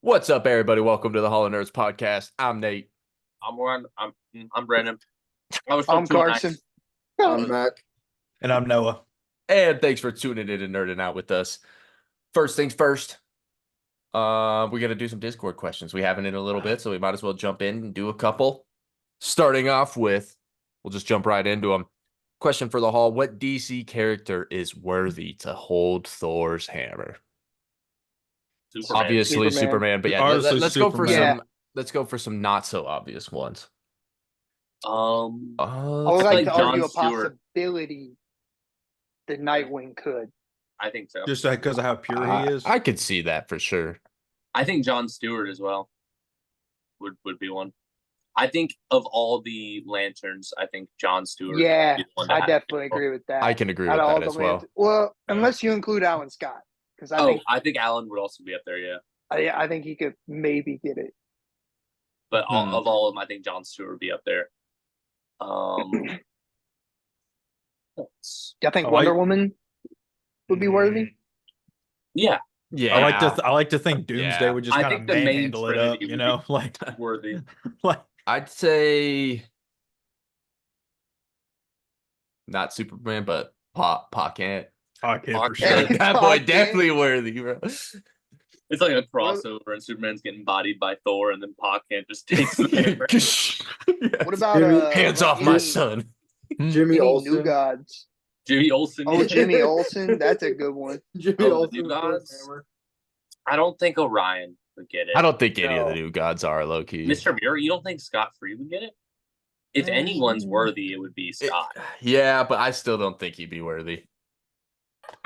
What's up, everybody? Welcome to the Hall of Nerds podcast. I'm Nate. I'm Warren. I'm Brandon. I was I'm from Carson. I'm Mac. And I'm Noah. And thanks for tuning in and nerding out with us. First things first, we got to do some Discord questions. We haven't in a little bit, so we might as well jump in and do a couple. Starting off with, we'll just jump right into them. Question for the Hall: what DC character is worthy to hold Thor's hammer? Superman. Obviously Superman, but yeah, Honestly, let's go for Superman. some. Let's go for some not so obvious ones. I would I like think to Jon argue a Stewart. possibility that Nightwing could. I think so. Just because of how pure he is. I could see that for sure. I think Jon Stewart as well would be one. I think of all the lanterns, I think Jon Stewart. Yeah, would be the one to I have definitely it. agree with that. I can agree Out with of all that the as well. Well, unless you include Alan Scott, because I think Alan would also be up there, yeah. I think he could maybe get it. But of all of them, I think Jon Stewart would be up there. I think Wonder Woman would be worthy. Yeah, Yeah, I like to think Doomsday Yeah. would just I kind of think the main manhandle it up, Trinity you would know, like worthy. like I'd say not Superman, but Pa Kent. pocket Fuck for yeah. sure. That boy Pa Kent. definitely worthy, bro. It's like a crossover, and Superman's getting bodied by Thor, and then Pa Kent just takes the hammer. What about Jimmy, Hands off my son. Jimmy Any Olsen. New Gods? Jimmy Olsen. Oh, Jimmy Olsen, that's a good one. Jimmy Oh, the Olsen. New with Thor's Gods? hammer. I don't think Orion would get it. I don't think any of the No. new gods are low key. Mr. Muir, you don't think Scott Free would get it? If anyone's worthy, it would be Scott. Yeah, but I still don't think he'd be worthy.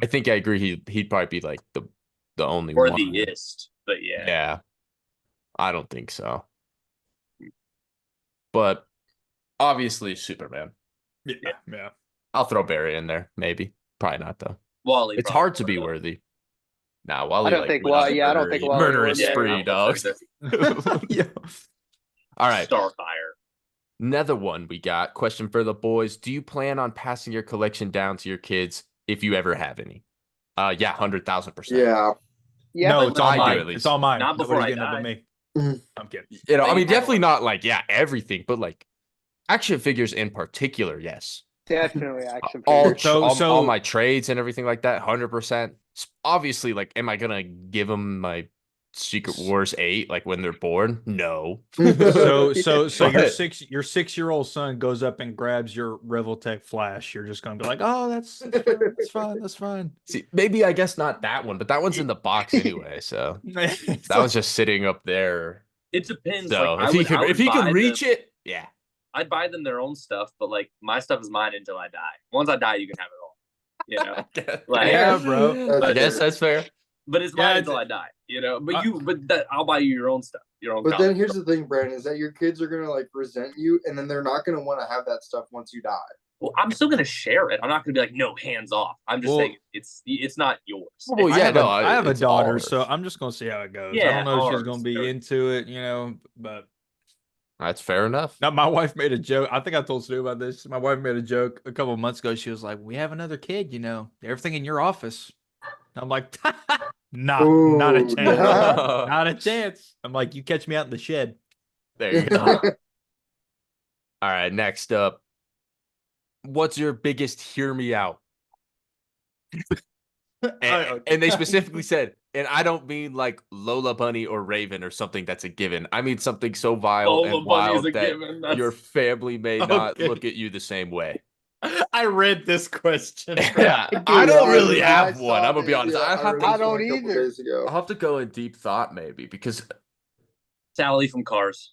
I think I agree. He'd probably be like the only one. Worthiest, but yeah. Yeah, I don't think so. But obviously Superman. Yeah. I'll throw Barry in there, maybe. Probably not though. Wally. It's probably hard to would, be though. worthy. Nah, Wally. I don't like, think went on Wally- a yeah, I don't think Wally murderous would. spree, Yeah, dogs. Yeah. All right. Starfire. Another one we got. Question for the boys. Do you plan on passing your collection down to your kids if you ever have any? Yeah, 100,000%. Yeah. Yeah, No, but it's all I do, mine. at least. It's all mine. Not before Nobody's I getting it but die. me. I'm kidding. You know, I Like, mean, I definitely don't- not like, yeah, everything, but like action figures in particular, yes. definitely action All, figures. all my trades and everything like that, 100%. Obviously, like, am I gonna give them my Secret Wars 8 like when they're born? No. So your But- 6-year-old son goes up and grabs your Revoltech Flash. You're just gonna be like, oh, that's fine. That's fine. See, maybe I guess not that one, but that one's in the box anyway. So that one's just sitting up there. It depends. So like, if he could reach it, yeah. I'd buy them their own stuff, but like my stuff is mine until I die. Once I die, you can have it all. You know, Like- Yeah, bro. I guess that's fair. but it's Yeah, mine it's- until I die. You know, but I'll buy you your own stuff, your own. But comic then here's book. the thing, Brandon, is that your kids are gonna like resent you, and then they're not gonna want to have that stuff once you die. Well, I'm still gonna share it. I'm not gonna be like, no, hands off. I'm just Well- saying it's not yours. Well, I yeah, have, no, I have a it's daughter, ours. so I'm just gonna see how it goes. I Yeah, don't know if she's ours. gonna be into it, you know, but That's fair enough. now my wife made a joke. I think I told Stu about this. My wife made a joke a couple of months ago. She was like, "We have another kid, you know, everything in your office." I'm like, not a Ooh, chance. nah. Not a chance. I'm like, you catch me out in the shed. There you go. All right, next up. What's your biggest hear me out? And they specifically said, and I don't mean like Lola Bunny or Raven or something that's a given. I mean something so vile Lola and Bunny is wild a that given. That's- your family may not Okay. look at you the same way. I read this question. Yeah, Dude, I don't really I have saw one. I'm gonna be this, honest. yeah, I have read to, I this don't one a couple either. days ago. I'll have to go in deep thought maybe because Sally from Cars.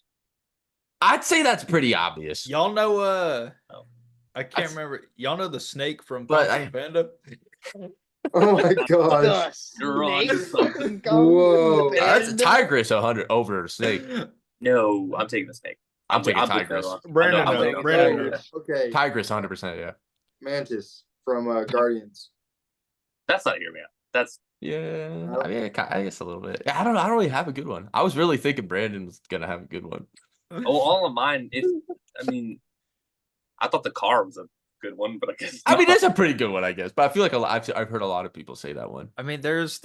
I'd say that's pretty obvious. Y'all know Oh. I can't remember. Y'all know the snake from But Kung Fu Panda? Oh my gosh. You're on to something. Whoa. That's a tigress 100 over a snake. No, I'm taking the snake. I'm taking putting tigress. that on. Brandon I know, I'm knows. taking Brandon that. knows. Okay. Tigress 100%, yeah. Mantis from Guardians. That's not hear me out. That's Yeah, I mean, I guess a little bit. I don't really have a good one. I was really thinking Brandon was gonna have a good one. all of mine. I mean, I thought the car was a good one, but I guess I mean, not. it's a pretty good one, I guess. But I feel like I've heard a lot of people say that one. I mean, there's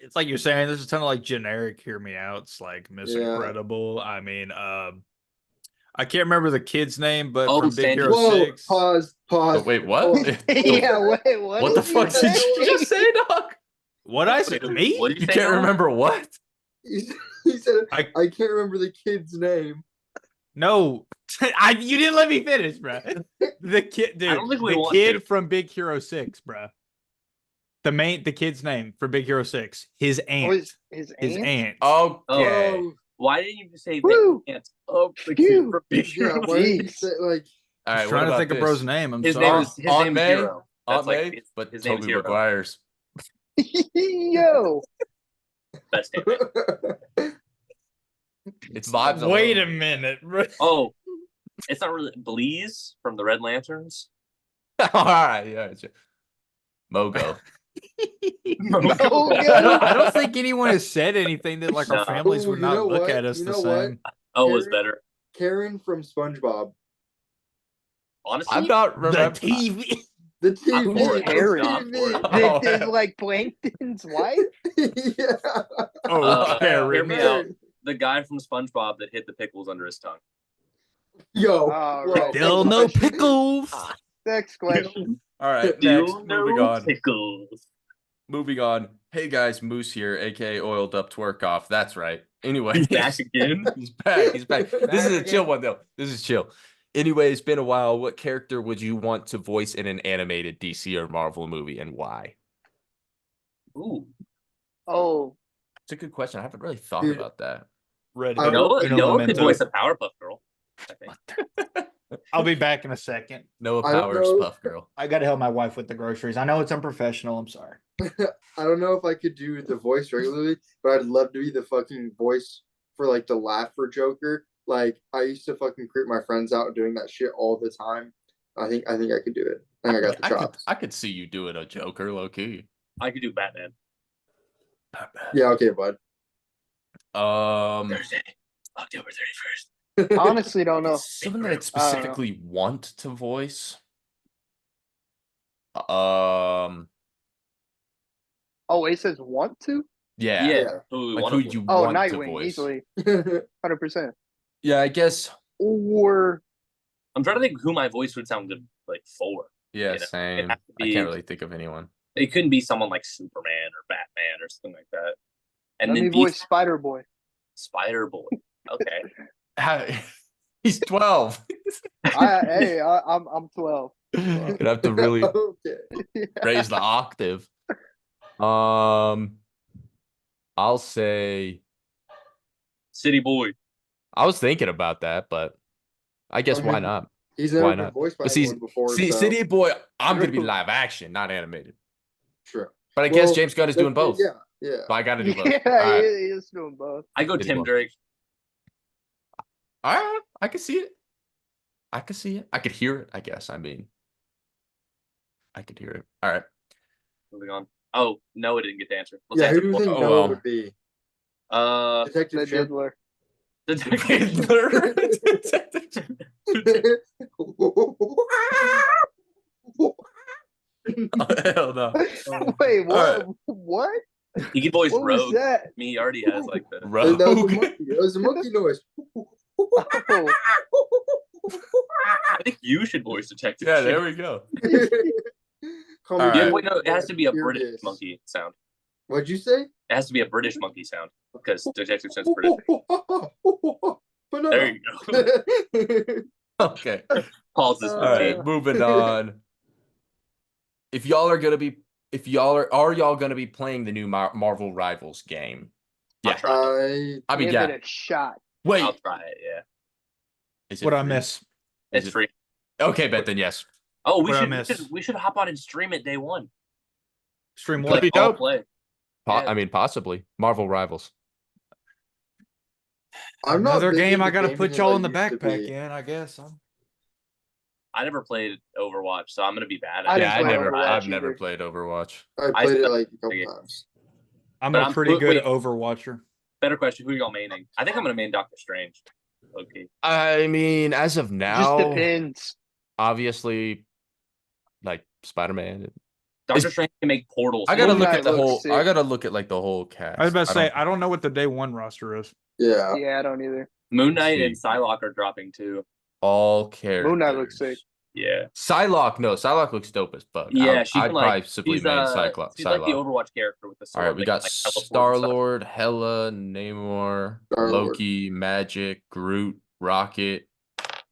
it's like you're saying, there's a ton of like generic hear me outs, like Miss Yeah. Incredible. I mean, I can't remember the kid's name, but Oh, from Big Sandy. Hero Whoa, 6. pause. Oh, wait, what? Oh, Yeah, wait, what? What the did you fuck did say? you just say, dog? What I said? Wait, Me? what did You say, can't Noah? remember what? He said, I- I can't remember the kid's name. No, you didn't let me finish, bro. The kid, dude. I don't think we the want kid to. from Big Hero 6, bro. The kid's name from Big Hero 6. His aunt. Was his His aunt? aunt. Okay. Oh, Why didn't you just say Woo! the aunt of the Phew. kid from Big yeah. Hero? Why did you Jeez. say like? All I right, was what trying to about think of this? bro's name. I'm His sorry. name is Aunt May? Hero. That's Aunt like May, his, but his name is Toby Hero. Maguire's. Yo. Best name. It's vibes. Wait a alone. minute, bro. Oh, it's not really Bleeze from the Red Lanterns. All right, yeah. Mogo. Mogo? I don't think anyone has said anything that like No. our families Ooh, would you not know look what? at us You the know what? same. Oh, it was Karen- better. Karen from SpongeBob. Honestly, I'm not The remember. TV. The I'm TV. for it. Karen. I'm for it. Oh, This is hell. like Plankton's wife? Yeah. Oh, Karen. hear me out. The guy from SpongeBob that hid the pickles under his tongue. Yo. All bro, right. Still no pickles. Next question. All right, Still next. Moving no on. pickles. Moving on. Hey guys, Moose here, aka Oiled Up Twerk Off. That's right. Anyway, He's back again. He's back. He's back. This is a Back chill again. one though. This is chill. Anyway, it's been a while. What character would you want to voice in an animated DC or Marvel movie, and why? Ooh. Oh, It's a good question. I haven't really thought Dude. about that. Red I Hood, don't- Noah, Uno Noah could Momento. voice a Powerpuff Girl. I think. I'll be back in a second. Noah I don't Powers, know. Puff Girl. I gotta help my wife with the groceries. I know it's unprofessional. I'm sorry. I don't know if I could do the voice regularly, but I'd love to be the fucking voice for like the laugh for Joker. Like I used to fucking creep my friends out doing that shit all the time. I think I could do it. I think I got the chops. I could see you doing a Joker, low key. I could do Batman. Yeah, okay, bud. Thursday, October 31st. I honestly don't know. Someone that I'd I don't know. specifically want to voice. Um, Oh, it says want to? yeah. Yeah. Yeah. Who we Like wanna who voice. you Oh, want to Nightwing, voice? easily. 100%. Yeah, I guess. Or I'm trying to think who my voice would sound good like for. Yeah, You know, same. has to I be- can't really think of anyone. It couldn't be someone like Superman or Batman or something like that. And let then me be voice Spider Boy. Spider Boy. Okay. How, he's 12. Hey, I'm 12. Gonna have to really Okay. raise the octave. I'll say City Boy. I was thinking about that, but I guess I why mean, not? He's Why never been not? voiced by But see, anyone before. see, so. City Boy, I'm gonna be live action, not animated. True. But I guess Well, James Gunn is doing both. Yeah, yeah. So I gotta do both. Yeah, All right. he is doing both. I go City Tim Boy. Drake. All right, I can see it. I can see it. I could hear it, I guess. I mean, I could hear it. All right. Moving on. Oh, no, it didn't get to answer. Let's Yeah, who answer. do you think Oh, Noah well. would be? Uh, The Detective Chimp. Diddler. Oh, hell no. Wait, what? Alright. What? he can voice What was Rogue. that? I mean, he already has like the. That was a Rogue. monkey. That was a monkey noise. Oh, I think you should voice Detective. Yeah, Chimp. there we go. Call me All Yeah, right. wait, no, it has to be a Here it British is. monkey sound. What'd you say? It has to be a British monkey sound because Detective Chimp's British. Banana. There you go. Okay. Pause this All for right, Kate. moving on. If y'all are gonna be, are y'all gonna be playing the new Marvel Rivals game? I'll Yeah. try it. I mean, give yeah. it a shot. Wait, I'll try it. Yeah, is it What I free? miss? Is it's it- free. Okay, bet then yes. Oh, we What I should, miss? we should hop on and stream it day one. Stream That'd what? be Like all dope. play. Yeah. I mean, possibly Marvel Rivals. I'm not Another big game into I gotta gaming put as y'all I in the used to backpack be. in, I guess. I never played Overwatch, so I'm gonna be bad. I at didn't Yeah, it. play I've Overwatch never either. played Overwatch. I played it suck like a at it. couple times. I'm But a I'm- pretty good wait. Overwatcher. Better question: who are y'all maining? I think I'm gonna main Doctor Strange. Okay. I mean, as of Just now, depends. obviously, like Spider-Man. Doctor Strange can make portals. I gotta Moon look Knight at the looks whole. I sick. gotta look at like the whole cast. I was about to say don't- I don't know what the day one roster is. Yeah. Yeah, I don't either. Moon Knight and See. Psylocke are dropping too. all characters. Moon Knight looks sick. Yeah. Psylocke, no, Psylocke looks dope as fuck. Yeah, she I'd can, probably like, simply she's main Psylocke. She's like the Psylocke. Overwatch character with the sword. All right, we that got can, like, teleport and Star stuff. Lord, Hela, Namor, Star-Lord. Loki, Magic, Groot, Rocket,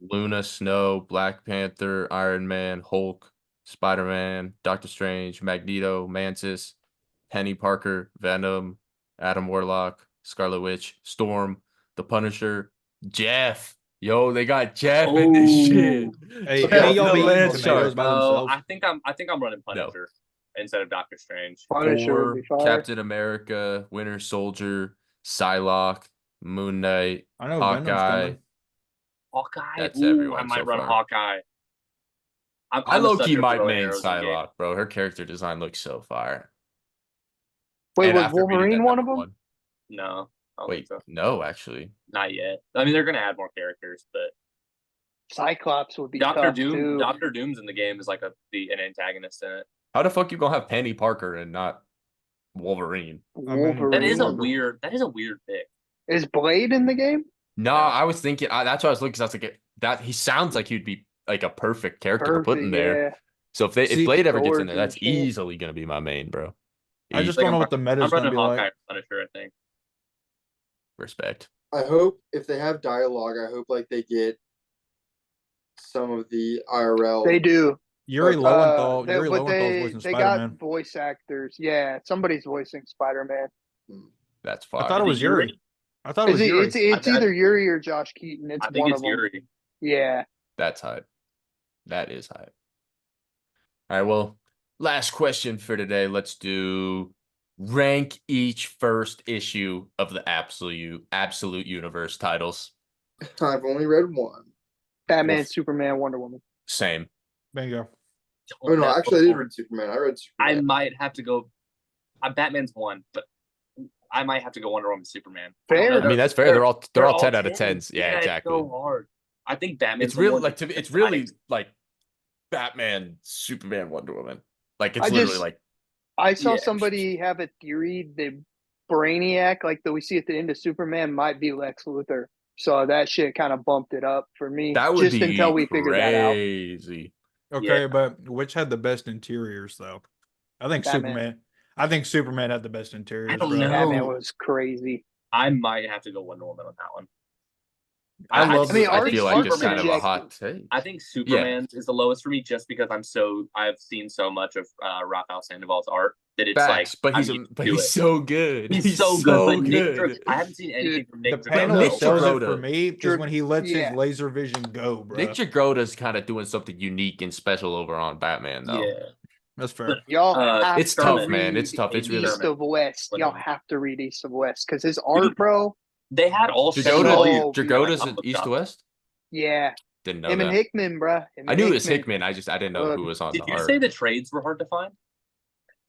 Luna, Snow, Black Panther, Iron Man, Hulk, Spider-Man, Doctor Strange, Magneto, Mantis, Penny Parker, Venom, Adam Warlock, Scarlet Witch, Storm, the Punisher, Jeff. Yo, they got Jeff in this shit. Hey, Okay, any of y'all I'll be be eating Lance tomatoes Shark. by Oh, themselves? I think I'm running Punisher instead of Doctor Strange. Punisher would Thor, be fire. Captain America, Winter Soldier, Psylocke, Moon Knight, I know Venom's Hawkeye. coming. Hawkeye. That's Ooh, everyone I might so run far. Hawkeye. I I'm a low key sucker for might bow and main arrows in game. Psylocke, bro. Her character design looks so fire. Wait, And was after reading Wolverine that one of number them? No, I don't Wait, think so. no, actually. Not yet. I mean, they're gonna add more characters, but Cyclops would be Doctor tough Doom. too. Doctor Doom's in the game is like an antagonist in it. How the fuck you gonna have Penny Parker and not Wolverine? Wolverine. That is a Wolverine. weird. That is a weird pick. Is Blade in the game? No, Yeah. I was thinking that's what I was looking. 'Cause I was like, that he sounds like he'd be like a perfect character to put in there. Yeah. So if See, Blade ever gets in Swords there, and that's shit. easily gonna be my main, bro. I just Easy. don't know what the I'm meta's gonna running be Hawkeye like. or Punisher, I think. Respect. I hope if they have dialogue, I hope like they get some of the IRL. They do. Yuri Okay. Lowenthal. They- Yuri but Lowenthal's voicing they Spider-Man. got voice actors. Yeah, somebody's voicing Spider-Man. That's I fire. thought it was Yuri? Yuri. I thought it was Is it, Yuri. it's I- either Yuri or Josh Keaton. It's I think one it's of them. Yuri. Yeah. That's hype. That is hype. All right, well, last question for today. Let's do rank each first issue of the absolute universe titles. I've only read one. Batman, Well, Superman, Wonder Woman. Same. Bingo. Oh no, actually I did read Superman. I read I Superman. might have to go. Batman's one, but I might have to go Wonder Woman, Superman. Fair. I mean, that's fair. they're- They're all all 10 out of 10s. 10s. Yeah, It's exactly. so hard. I think Batman's It's the really one like that- it's really like Batman, Superman, Wonder Woman. Like it's I literally just- like I saw Yeah. somebody have a theory that Brainiac, like that we see at the end of Superman, might be Lex Luthor. So that shit kind of bumped it up for me. that would just be until we figured that out. crazy. Okay, Yeah. but which had the best interiors though? I think Batman. Superman. I think Superman had the best interiors. don't bro. know. Batman was crazy. I might have to go Wonder Woman on that one. I love I mean, it. I art- feel like art it's kind of a subjective. hot take. I think Superman's is the lowest for me just because I've seen so much of Raphael Sandoval's art that it's Facts, like but he's I need to but do he's it. so good. He's so good. But Nick good. Dra- I haven't seen anything from Nick The Dragotta. panel Nick that sells it Dragotta. for me is when he lets Yeah. his laser vision go, bro. Nick Jagroda's kind of doing something unique and special over on Batman, though. Yeah, That's fair. Y'all have It's to tough, man. It's read tough. It's really East of West. Y'all Whatever. have to read East of West because his art, bro. they had all seven Jagoda- volumes in, Jagoda's like, in comic East shop. to West. Yeah, Didn't know him that. and Hickman, bro. I knew it was Hickman. I didn't know who was on Did the you art. say the trades were hard to find?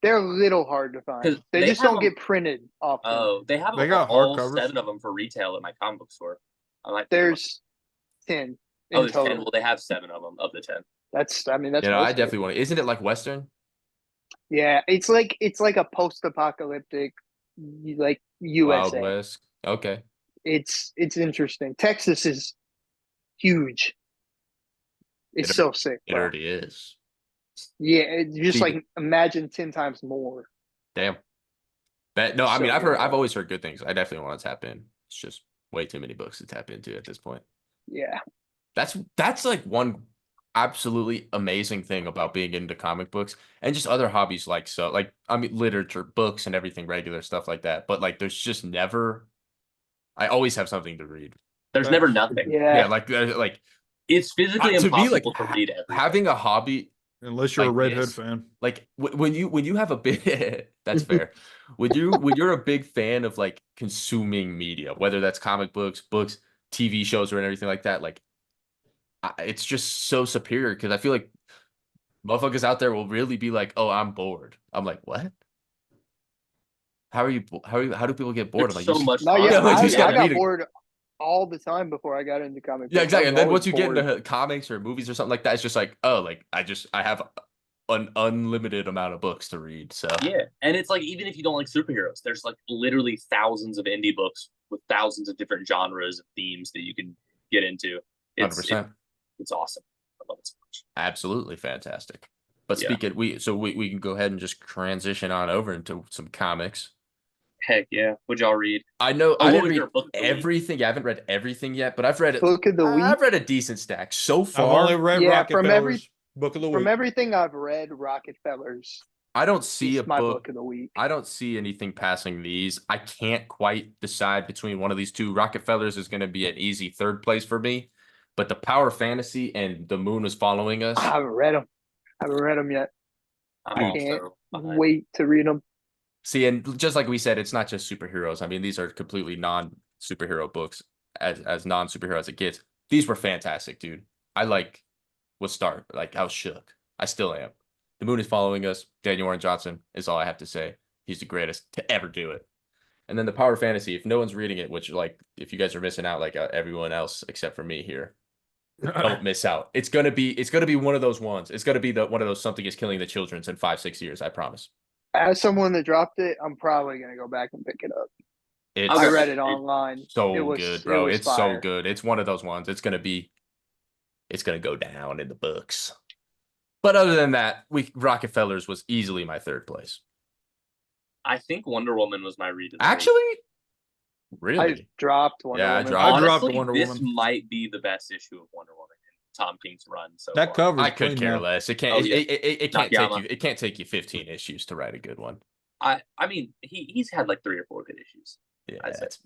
They're a little hard to 'Cause find. They they just have don't them- get printed often. Oh, they have They got all hardcovers. 7 of them for retail at my comic book store. I like There's 10 in there's total. 10. Well, they have 7 of them of the 10. That's You know, most I of it. definitely want to. Isn't it like Western? Yeah, it's like a post-apocalyptic, like Wild USA. West. Okay. It's interesting. Texas is huge. It's It- so sick. It Bro. already is. Yeah, it's just See, like imagine 10 times more. Damn. But no, I So mean, good. I've always heard good things. I definitely want to tap in. It's just way too many books to tap into at this point. Yeah, That's like one absolutely amazing thing about being into comic books and just other hobbies like I mean literature, books and everything, regular stuff like that. But like there's just never I always have something to read. There's Right. never nothing. yeah. Yeah, like It's physically to me, like impossible to read everything. having a hobby Unless you're a like Red Hood this. fan. like when you have a big that's fair. When you're a big fan of like consuming media, whether that's comic books, TV shows, or anything like that, like it's just so superior because I feel like motherfuckers out there will really be like, "Oh, I'm bored." I'm like, "What? How do people get bored?" There's I'm like, so "You much just- No, content. yeah, like, you just I gotta got read it. bored all the time before I got into comic books. Yeah, I exactly. was And then always once you get bored. into comics or movies or something like that, it's just like, oh, like I have an unlimited amount of books to read. So Yeah, and it's like even if you don't like superheroes, there's like literally thousands of indie books with thousands of different genres and themes that you can get into. 100%. It's awesome. I love it so much. Absolutely fantastic. But Yeah. speaking, we can go ahead and just transition on over into some comics. Heck yeah. What'd y'all read? I know Oh, I what didn't was read your book of the week? everything. I haven't read everything yet, but I've read it. Book of the week. I've read a decent stack so I've far. only read Yeah, from Rockefeller's book of the From week. everything I've read, Rockefellers I don't see is a my book. book of the week. I don't see anything passing these. I can't quite decide between one of these two. Rockefellers is going to be an easy third place for me, but the Power Fantasy and The Moon is Following Us. I haven't read them. Yet. I'm I can't also behind. wait to read them. See, and just like we said, it's not just superheroes. I mean, these are completely non-superhero books, as non-superhero as it gets. These were fantastic, dude. I was I was shook. I still am. The Moon is Following Us. Daniel Warren Johnson is all I have to say. He's the greatest to ever do it. And then the Power Fantasy, if no one's reading it, which if you guys are missing out, everyone else except for me here, don't miss out. It's gonna be one of those ones. It's gonna be one of those something is killing the children's in 5-6 years. I promise. As someone that dropped it, I'm probably gonna go back and pick it up. It's I read it online. so It was good, bro. It was It's fire. so good. It's one of those ones. It's gonna go down in the books. But other than that, Rockefellers was easily my third place. I think Wonder Woman was my read of the week. Actually, I really? dropped Wonder Yeah, I Woman. dropped- I dropped Honestly, Wonder this Woman. might be the best issue of Wonder Woman in Tom King's run. So That far. covers I could clean care now. less. It can't. Oh, yeah. It can't take Nakayama. you. It can't take you 15 issues to write a good one. I mean, he's had like 3 or 4 good issues. Yeah, I'd say. that's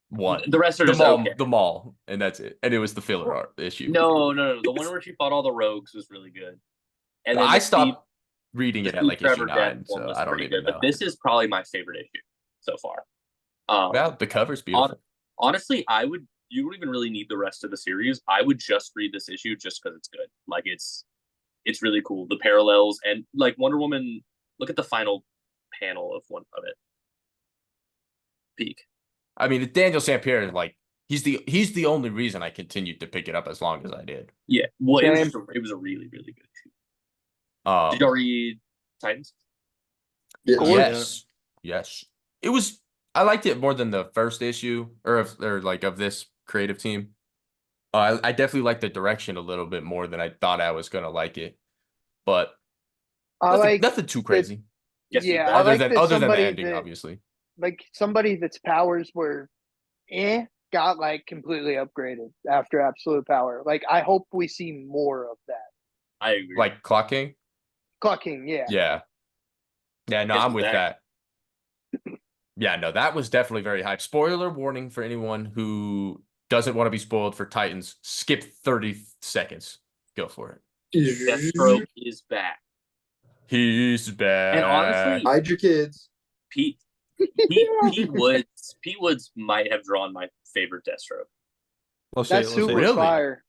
one. The rest are The just mall, okay. the mall, and that's it. And it was the filler art issue. No. The one where she fought all the rogues was really good. And then I the stopped reading it at Steve issue Trevor 9, death one so was I don't pretty even good. know. But this is probably my favorite issue so far. Well, the cover's beautiful. Honestly, you don't even really need the rest of the series. I would just read this issue just because it's good. Like it's really cool. The parallels and like Wonder Woman. Look at the final panel of one of it. Peak. I mean, Daniel St. Pierre, he's the only reason I continued to pick it up as long as I did. Yeah. Well, it Same. was a really, really good issue. Did y'all read Titans? Yes. It was. I liked it more than the first issue, of this creative team. I definitely liked the direction a little bit more than I thought I was gonna like it, but nothing too crazy. Guess who's Yeah, back? I Other like than that the somebody ending, that- obviously. Like somebody that's powers were got completely upgraded after absolute power. Like I hope we see more of that. I agree. Like Clock King. Clucking, yeah. Yeah. Yeah, no, Guess I'm who's with back? that. Yeah, no, that was definitely very hype. Spoiler warning for anyone who doesn't want to be spoiled for Titans. Skip 30 seconds. Go for it. Deathstroke is back. He's back. And honestly, Hide your kids. Pete Woods might have drawn my favorite Deathstroke. We'll see. That We'll suit see. was Really? fire.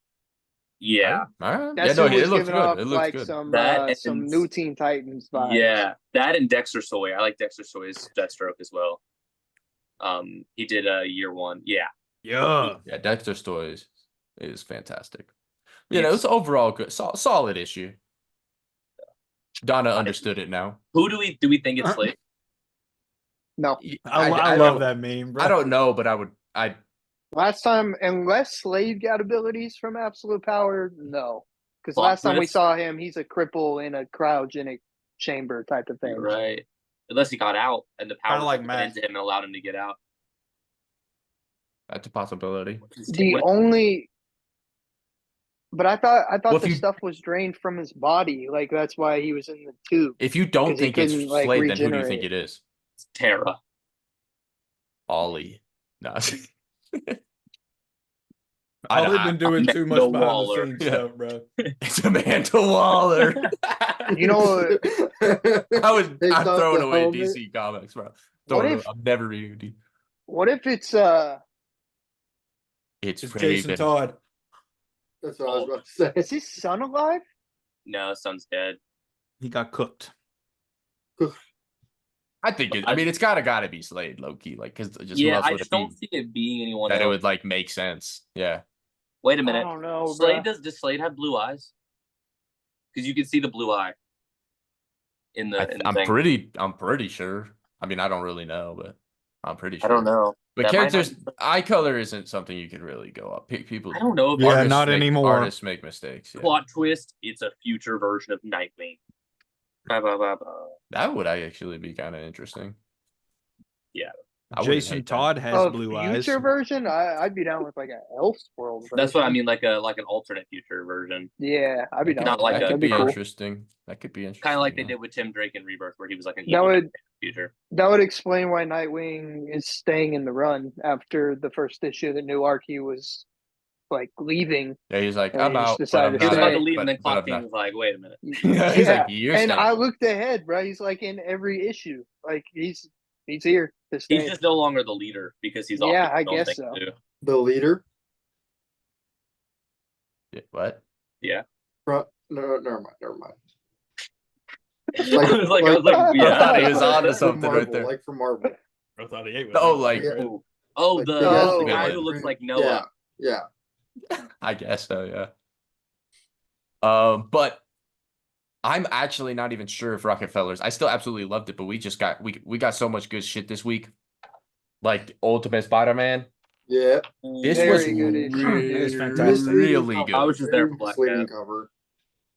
Yeah. All right. That Yeah, no, suit was it looks giving good. off It looks good. some That some and- new Teen Titans vibes. Yeah. That and Dexter Soy. I like Dexter Soy's Deathstroke as well. He did year 1. Yeah. Yeah. Yeah, Dexter Stories is fantastic. Yes. It's overall good, solid issue. Donna understood it now. Who do we think it's Slade? No. I love that meme, bro. I don't know, but Last time, unless Slade got abilities from absolute power, no. Because Fuck last time we this. saw him, he's a cripple in a cryogenic chamber type of thing. You're right. Unless he got out and the power Kinda like went Matt. into him and allowed him to get out. that's a possibility. But I thought Well, if the you- stuff was drained from his body. Like that's why he was in the tube. If you don't 'Cause he think it's couldn't, like, Slade, then who do you regenerate. think it is? It's Terra. Ollie. No. I've been doing too much Amanda behind Waller. the scenes Yeah. stuff, bro. It's Amanda Waller. You know, I'm Takes off throwing the away helmet. DC comics, bro. I'm never reading DC. what if it's It's It's Jason Raven. Todd. That's what I was about to say. is his son alive? No, son's dead. He got cooked. I think it's gotta be Slade, low key, because just who Yeah, else I would just it be don't see it being anyone that else. it would make sense. Yeah. Wait a I minute. don't know, Slade bro. does Slade have blue eyes? Because you can see the blue eye. in the I'm thing. pretty sure. I mean, I don't really know, but I'm pretty I sure. don't know. But That might characters, not- eye color isn't something you can really go up. People, I don't know if Yeah, artists not anymore. Artists make mistakes. Yeah. plot twist. It's a future version of Nightwing. Blah, blah, blah, blah. That would actually be kind of interesting. Yeah. I wouldn't Jason hate that. Todd has A blue eyes. future version, I'd be down with like an Elseworld version. That's what I mean, like an alternate future version, Yeah, I'd be down. Not with like that. a- That could That'd be be cool. interesting. That could be interesting. kind of like they yeah. did with Tim Drake in Rebirth, where he was like an That evil would future. that would explain why Nightwing is staying in the run after the first issue that New Archie was like leaving. Yeah, he's like, And I'm he just out. But decided I'm to He was not about stay. to leave, and then but Clock I'm King not. was like, "Wait a minute." Yeah, he's like, you're and staying. I looked ahead, bro. He's like in every issue. Like he's here to stay. He's just no longer the leader because he's Yeah, off. I guess so. Too. The leader. Yeah, what? No, never mind. I was like, I yeah. thought he was on to From something right Marvel, there. like from Marvel. I thought he ate Oh, like, Yeah. Oh, Like, the big ass Oh, guy villain. who looks like Noah. Yeah. I guess so, yeah. But I'm actually not even sure if Rockefellers. I still absolutely loved it, but we got so much good shit this week. Like Ultimate Spider-Man. Yeah. This Very was good issue, really, dude. It's fantastic. really good. I was just there for Black Sleeping Cat. cover.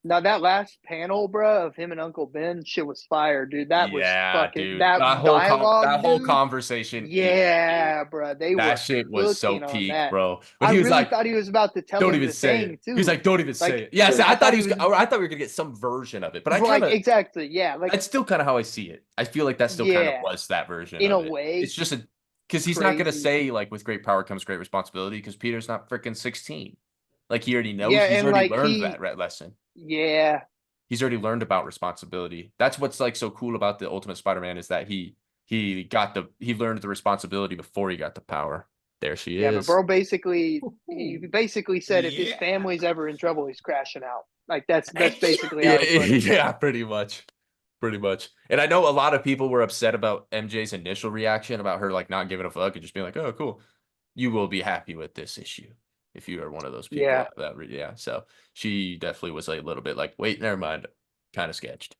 Now that last panel, bro, of him and Uncle Ben, shit was fire, dude. That was fucking dude. that dialogue. that whole dude, conversation. Yeah, bro. They That were shit was so cooking on peak, that. bro. When I he was really like, thought he was about to tell don't him even the say thing it. too. He's like, don't even say Like, it. Yeah, so I I thought thought he he was. was- I thought we were gonna get some version of it, but I like kind of. exactly, yeah. Like That's still kind of how I see it. I feel like that still kind of Yeah. was that version. in of a it. way, It's just because he's not gonna crazy. say like with great power comes great responsibility because Peter's not freaking 16. Like he already knows. Yeah, He's and, already like, learned he- that lesson. yeah, He's already learned about responsibility. That's what's like so cool about the Ultimate Spider-Man is that he learned the responsibility before he got the power. There she yeah. But is. bro, he basically said if his Yeah. family's ever in trouble, he's crashing out. Like that's basically how he put it. Yeah, pretty much. Pretty much. And I know a lot of people were upset about MJ's initial reaction about her like not giving a fuck and just being like, "Oh, cool. You will be happy with this issue if you are one of those people." Yeah. Yeah. So she definitely was like a little bit like, "Wait, never mind." Kind of sketched.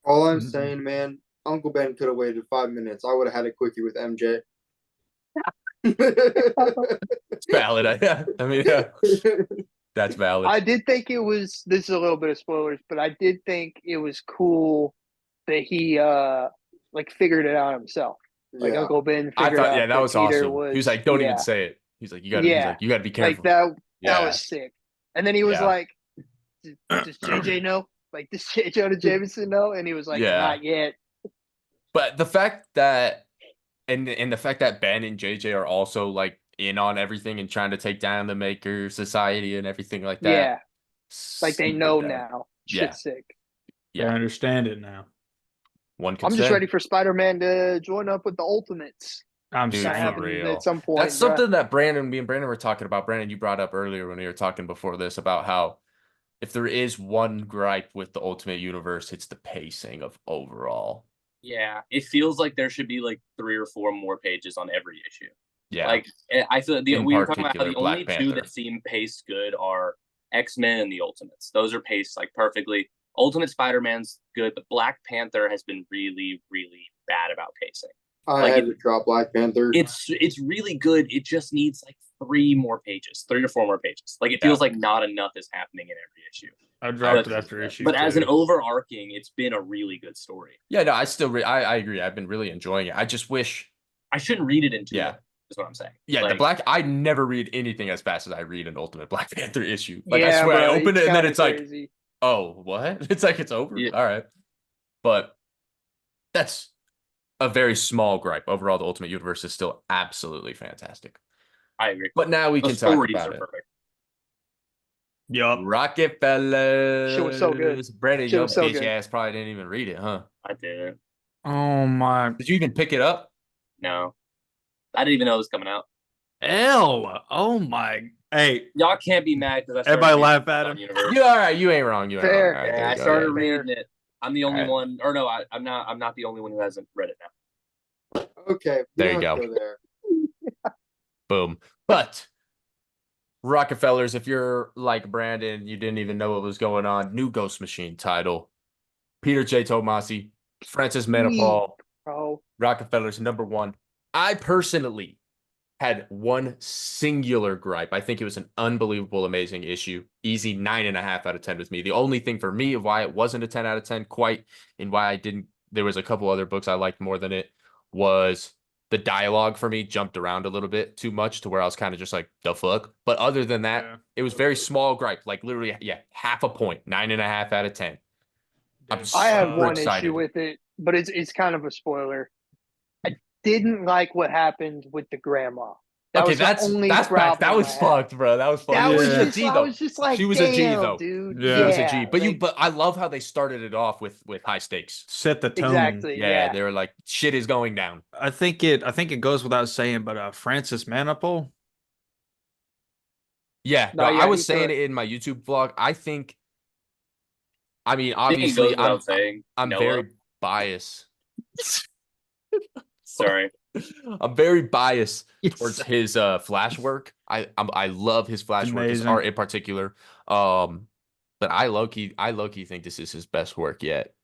All I'm Mhm. saying, man, Uncle Ben could have waited 5 minutes. I would have had a quickie with MJ. It's valid. I mean, yeah, that's valid. I did think it was. This is a little bit of spoilers, but I did think it was cool that he like figured it out himself. Like Yeah. Uncle Ben I figured thought, out yeah, that was Peter awesome. He was like, "Don't yeah, even say it." He's like, "You gotta." He's Yeah. like, "You gotta be careful." like that. Yeah. That was sick. And then he was Yeah. like, "Does JJ know? Like, does Jonah Jameson know?" And he was like, Yeah. "Not yet." But the fact that and the fact that Ben and JJ are also like in on everything and trying to take down the Maker Society and everything like that. Yeah, like they super know dope. now. Yeah. Shit's sick. I understand it now. One could I'm just say. ready for Spider-Man to join up with the Ultimates. I'm Dude, That saying. for happen real. at some point. That's bruh. something that me and Brandon were talking about. Brandon, you brought up earlier when we were talking before this about how if there is one gripe with the Ultimate Universe, it's the pacing of overall. Yeah, it feels like there should be like 3 or 4 more pages on every issue. Yeah. Like I feel In we were talking about how particular, the only Black 2 Panther. that seem paced good are X-Men and the Ultimates. Those are paced like perfectly. Ultimate Spider-Man's good, but Black Panther has been really, really bad about pacing. I Like had to drop Black Panther. It's really good. It just needs like 3 more pages, 3 to 4 more pages. Like it feels like not enough is happening in every issue. I dropped But- it after issue. But as an 2. overarching, it's been a really good story. Yeah, no, I still I agree. I've been really enjoying it. I just wish I shouldn't read it in 2 Yeah. minutes, is what I'm saying. Yeah, Like, I never read anything as fast as I read an Ultimate Black Panther issue. Like I Yeah, swear, bro, I open it and then kinda it's like, crazy. oh, what? It's like it's over. Yeah. All right, but that's a very small gripe. Overall, the Ultimate Universe is still absolutely fantastic. I agree. But now we The can talk stories about are it. perfect. Yup. Rockefeller. Shit was so good. Brandon, Shit your was so bitch good. ass probably didn't even read it, huh? I didn't. Oh my Did you even pick it up? No. I didn't even know it was coming out. L. Oh my. Hey, Y'all can't be mad because I everybody started laugh at reading him. it on Universe. You all right? You ain't wrong. You ain't Fair. wrong. All right, Yeah, there I you go. started Yeah. reading it. I'm the only Alright. one, or no, I'm not the only one who hasn't read it now. Okay. There you don't go. have to there. Boom. But Rockefellers, if you're like Brandon, you didn't even know what was going on. New Ghost Machine title. Peter J. Tomasi, Francis Sweet. Manipal, Oh, Rockefeller's #1. I personally had one singular gripe. I think it was an unbelievable, amazing issue. Easy 9.5 out of 10 with me. The only thing for me of why it wasn't a 10 out of 10 quite, and why I didn't, there was a couple other books I liked more than it, was the dialogue for me jumped around a little bit too much to where I was kind of just like, the fuck. But other than that, Yeah. it was very small gripe, like literally, yeah, half a point, 9.5 out of 10. I'm Dude, I had super one excited. issue with it, but it's kind of a spoiler. I didn't like what happened with the grandma. That Okay, was the that's only back. That problem was I had. fucked, bro. That was fucked. That She was was a just, G, I though. was just like, She was a G, damn, though. dude. Yeah. She was a G. But like, but I love how they started it off with high stakes. Set the tone. exactly. Yeah, Yeah. they were like, shit is going down. I think it goes without saying, but Francis Manipal. Yeah, No, no, yeah, I was he saying took- it in my YouTube vlog. I mean, I think it obviously, goes without saying. I'm Noah, very biased. sorry. I'm very biased Yes. towards his Flash work. I love his Flash work, his amazing. art in particular. But I low key think this is his best work yet.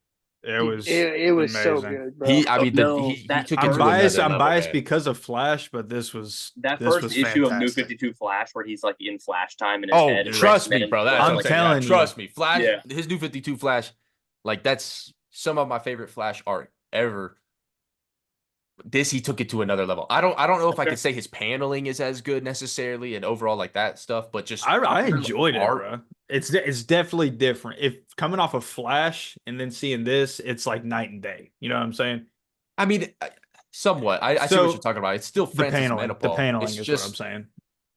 It was it was so amazing. good, bro. He No, he that took it I'm to biased. another I'm level, biased man. because of Flash, but this was That this first was issue of New fantastic. 52 Flash where he's like in Flash time in his Oh, head. trust and me, then bro. That's goes what I'm I'm saying. Yeah, telling you. trust me. Flash, Yeah. his New 52 Flash, like that's some of my favorite Flash art ever. This he took it to another level. I don't know if I Okay. could say his paneling is as good necessarily and overall like that stuff, but just I enjoyed it, art. bro. It's definitely different. If coming off of Flash and then seeing this, it's like night and day. You know what I'm saying? I mean, somewhat. I see So, what you're talking about. It's still The Francis paneling, the Manipal. paneling It's is just, what I'm saying.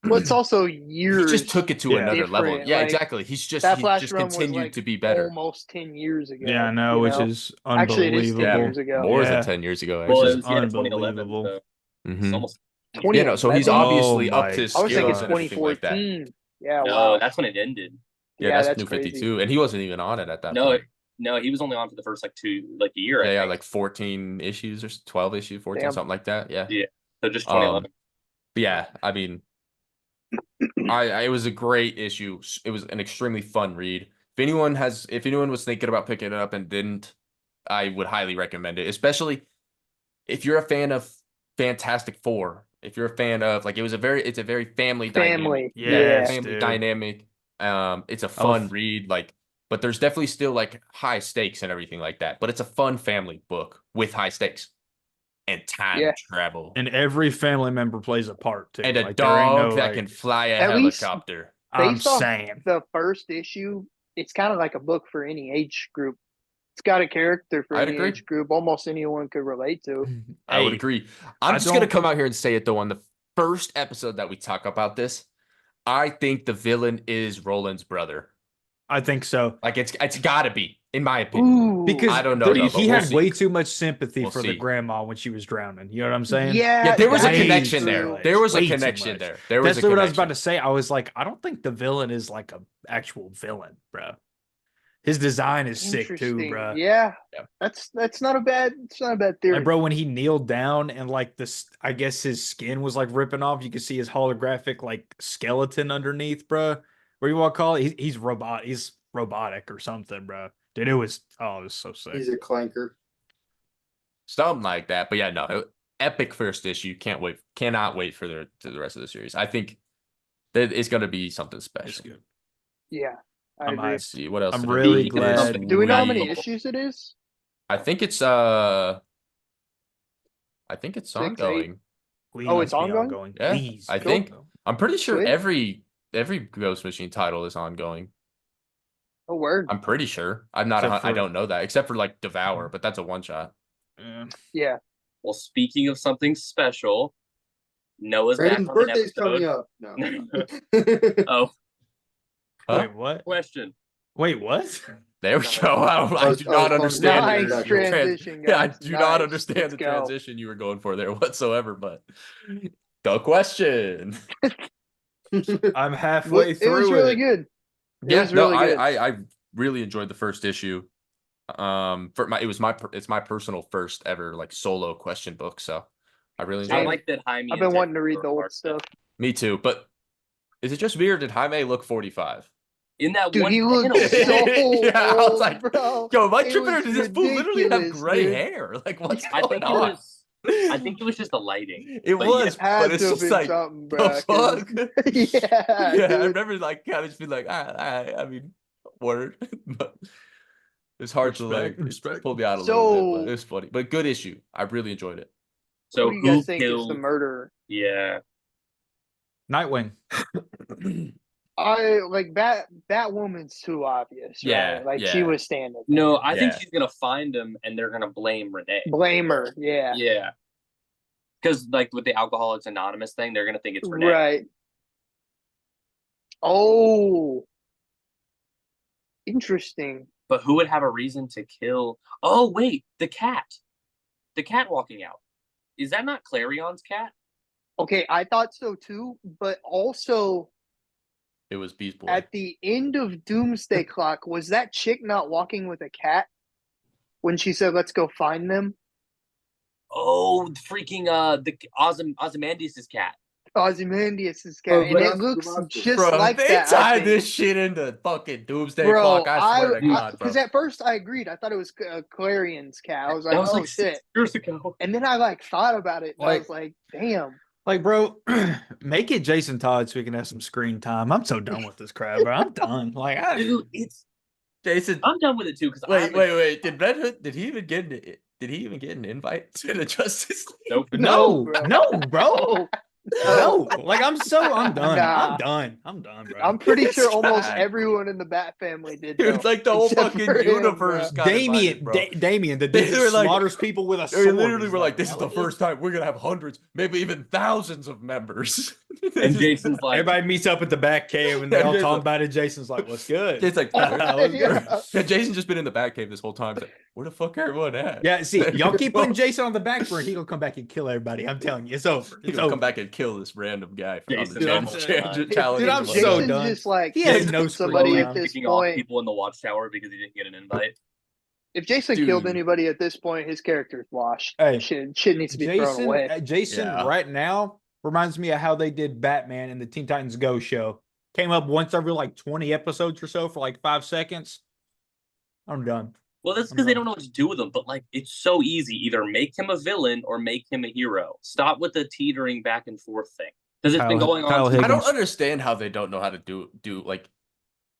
Well, it's also he years. just took it to Yeah. another level. different, Yeah, like, exactly. He that Flash just run was continued like to be better. almost 10 years ago. Yeah, I know, you which know? is Actually, it is 10 unbelievable. years ago. More Yeah. than 10 years ago. Well, Actually. it was 2011. unbelievable. So it's Mhm. almost. Yeah, no, so he's 2011? obviously Oh upped his I was thinking skills and everything like that. 2014. Yeah, No, wow. that's when it ended. Yeah, Yeah, that's New crazy. 52, and he wasn't even on it at that No, point. no, he was only on for the first like a year. I Yeah, think. like 14 issues or 12 issues, 14, Damn. something like that. Yeah. Yeah. So just 2011. But yeah, I mean, it was a great issue. It was an extremely fun read. If anyone was thinking about picking it up and didn't, I would highly recommend it, especially if you're a fan of Fantastic Four. If you're a fan of like, it's a very family dynamic. Family. Yes, Family dude. dynamic. It's a Oh, fun read, like, but there's definitely still like high stakes and everything like that. But it's a fun family book with high stakes and time Yeah. travel And every family member plays a part too. and a Like, there ain't dog no, that like- can fly a At least- helicopter. I'm Based off saying. the first issue, it's kind of like a book for any age group. It's got a character for I'd any agree. age group, almost anyone could relate to. I would Hey, agree. I'm I just gonna don't- come out here and say it though. On the first episode that we talk about this, I think the villain is Roland's brother. I think so. Like it's gotta be, in my opinion. Ooh, Because I don't know, though, but he we'll had see. way too much sympathy We'll for see. the grandma when she was drowning. You know what I'm saying? yeah, There was a that's connection true. there. There was a Way too connection much. there. There was That's a what I was about connection. to say. I was like, I don't think the villain is like a actual villain, bro. His design is sick too, Interesting. bro. Yeah, Yeah. that's not a bad. It's not a bad theory. Like, bro, when he kneeled down and like this, I guess his skin was like ripping off. You could see his holographic like skeleton underneath, bro. What do you want to call it? He's robotic or something, bro. Dude, it was so sick. He's a clanker. Something like that. But yeah, no. Epic first issue. Cannot wait for the rest of the series. I think that it's gonna be something It's special. good. Yeah, I I'm agree. Let's see what else. I'm did I really read glad- this Do we know how many week? issues it is? I think it's Eight? ongoing. Please Oh, it's be ongoing? Yeah, Please. I be think. ongoing. I'm pretty sure Sweet. every Ghost Machine title is ongoing. Oh, word. I'm pretty sure. I'm not. Except I for- don't know that except for like Devour, but that's a one shot. Yeah. Yeah. Well, speaking of something special, Noah's back Brandon's on an birthday's coming episode. up. No. Oh, Huh? Wait, what? question. Wait, what? There we go. I do not understand. Nice your transition, Yeah, I guys. do not Nice. understand Let's the go. transition you were going for there whatsoever. But the question. I'm halfway It through was really good. It Yeah, was really no, good. I really enjoyed the first issue. It's my personal first ever like solo question book, so I really enjoyed I Same. it. like that Jaime. I've and been wanting to Texas read were the old part of it. stuff. Me too, but is it just me or did Jaime look 45? in that Dude, one he looked panel. so Yeah, I was old, like, bro. Yo, am I It tripping or was does this fool literally have ridiculous, gray dude. hair? Like, what's I going think it on? was. I think it was just the lighting. It But was, but Had it's to have just been like, something, the bro. fuck? Yeah, Yeah, I dude. remember like kind of just being like, I mean, word, but it's hard to like Respect. pull me out a little bit, but So, it's funny. But good issue. I really enjoyed it. So who do you guys who think is the killed? murderer? Yeah. Nightwing. I like Batwoman's too obvious, Yeah, right? Like she yeah. was standing. No, there. I think Yeah. she's gonna find him, and they're gonna blame Renee. Blame her. Yeah. Yeah. Because like with the Alcoholics Anonymous thing, they're gonna think it's Renee. Right. Oh, interesting. But who would have a reason to kill? Oh wait, the cat. The cat walking out. Is that not Clarion's cat? Okay, I thought so too, but also It was Beast Boy. at the end of Doomsday Clock, was that chick not walking with a cat when she said, "Let's go find them"? Oh, freaking the Ozymandias' cat. Ozymandias' cat, Oh, and but it that's looks Damascus. just Bro, like they that. tied this shit into fucking Doomsday Clock. I swear to God, bro. Because at first I agreed. I thought it was Clarion's cat. I was like, That was "Oh like shit!" 6 years ago. And then I like thought about it, and I Like- was like, "Damn." Like, bro, make it Jason Todd so we can have some screen time. I'm so done with this crap, bro. I'm done. Like, Dude, it's Jason, I'm done with it too because wait. Did Red Hood? Did he even get an invite to the Justice League? Nope. no, bro. no, bro. No. No, like I'm done. Nah. I'm done, bro. I'm pretty This sure almost guy. everyone in the Bat family did. Dude, though, like the whole except fucking for him, universe bro. got invited, Damien, bro. Damien, the They dude that were like- slaughters people with a They sword. literally He's were like, "This is the "What first time we're gonna have hundreds, maybe even thousands of members." And Jason's like, Everybody meets up at the back cave and they all Jason's talk like- about it. Jason's like, "What's good?" It's like, What's Yeah. good? yeah, Jason's just been in the Batcave this whole time. He's like, where the fuck everyone at? Yeah, see, y'all keep putting Jason on the back burner. He gonna come back and kill everybody. I'm telling you, it's over. He's It's gonna over. come back and kill this random guy from Jason, the dude, I'm challenge. Dude, I'm was. so Jason's done. just like He has killed no somebody scroll at down. this picking off point. people in the Watchtower because he didn't get an invite. If Jason killed Dude. anybody at this point, his character's washed. Hey, Shit needs to be thrown away. Jason Yeah. right now reminds me of how they did Batman in the Teen Titans Go show. Came up once every like 20 episodes or so for like 5 seconds. I'm done. Well, that's because they don't know what to do with him. But like, it's so easy: either make him a villain or make him a hero. Stop with the teetering back and forth thing because it's been Kyle- going Kyle on. Higgins. I don't understand how they don't know how to do like.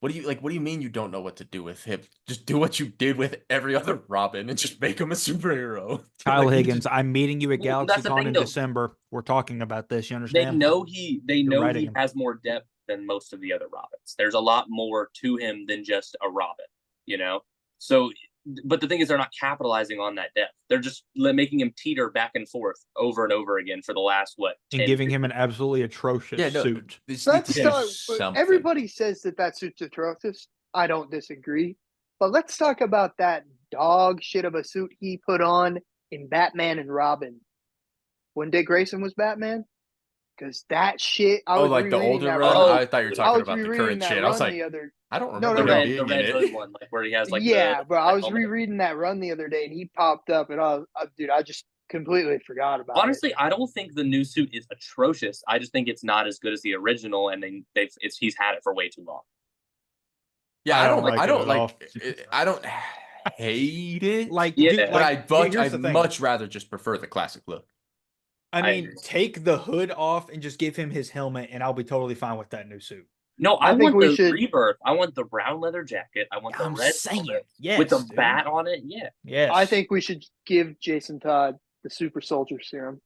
What do you mean you don't know what to do with him? Just do what you did with every other Robin and just make him a superhero. Kyle Like, you Higgins, I'm meeting you at Well, that's the GalaxyCon thing, in though. December. We're talking about this. You They understand? know he writing him. has more depth than most of the other Robins. There's a lot more to him than just a Robin, you know. So, but the thing is, they're not capitalizing on that depth. They're just making him teeter back and forth over and over again for the last and 10, giving him an absolutely atrocious Yeah, no, suit. they just So need let's to do start. something. Everybody says that suit's atrocious. I don't disagree. But let's talk about that dog shit of a suit he put on in Batman and Robin when Dick Grayson was Batman. Because that shit, I Oh, was like the rereading older that run? Oh, I thought you were I talking was about the rereading current that shit. I was run like, the other. I don't No, remember no, him no. the being in Red it. Hood one, like where he has like Yeah, bro. I was helmet. rereading that run the other day, and he popped up, and dude, I just completely forgot about Honestly, I don't think the new suit is atrocious. I just think it's not as good as the original, and he's had it for way too long. Yeah, I I don't don't like I it don't at like all. I don't hate it. Like, Yeah. dude, but like, here's the I'd thing. much rather just prefer the classic look. I I mean, agree. take the hood off and just give him his helmet, and I'll be totally fine with that new suit. No, I I, think want we the should- rebirth. I want the brown leather jacket. I want the I'm red saying, helmet yes, with the dude. bat on it. Yeah. Yes, I think we should give Jason Todd the Super Soldier Serum.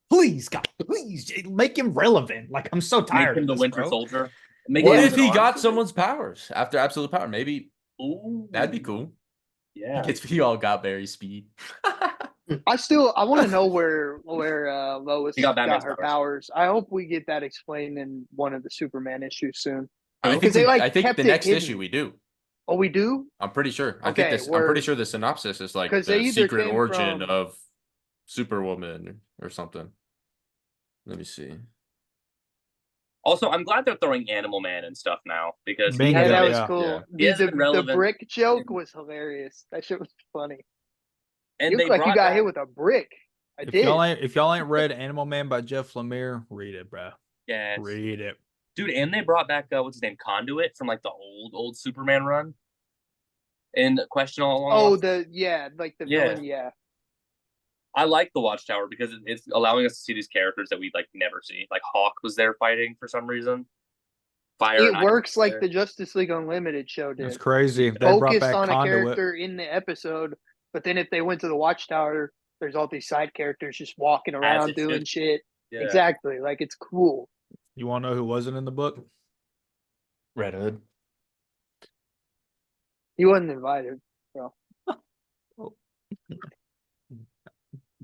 Please, God, please make him relevant. Like I'm so Make tired him of the this, Winter bro. Soldier. Make What him if an he arm got suit. someone's powers after absolute power? Maybe Ooh, that'd be cool. Yeah. He all got Barry speed. I want to know where Lois He got got Batman's her powers. powers. I hope we get that explained in one of the Superman issues soon. I Because they, like, I think kept the it next hidden. issue we do. Oh, we do? I'm pretty sure. Okay, I'm pretty we're- sure the synopsis is like 'cause they the either secret came origin from- of Superwoman or something. Let me see. Also, I'm glad they're throwing Animal Man and stuff now because he Bingo, Yeah, hasn't that been- was yeah. cool. Yeah. He hasn't been The relevant. brick joke was hilarious. That shit was funny. and You they look like you brought got back- hit with a brick. I If did. y'all ain't read Animal Man by Jeff Lemire, read it, bro. Yes. Read it. Dude, and they brought back what's his name, Conduit from like the old Superman run. And Question All Along. Oh, Watchtower. like the Yeah. villain, yeah. I like the Watchtower because it's allowing us to see these characters that we like never see. Like Hawk was there fighting for some reason. Fire. It and Ice works was like there. the Justice League Unlimited show did. That's crazy. They brought Focused back on a Conduit. character in the episode, but then if they went to the Watchtower, there's all these side characters just walking around it doing should. shit. Yeah. Exactly. Like, it's cool. You want to know who wasn't in the book? Red Hood. He wasn't invited.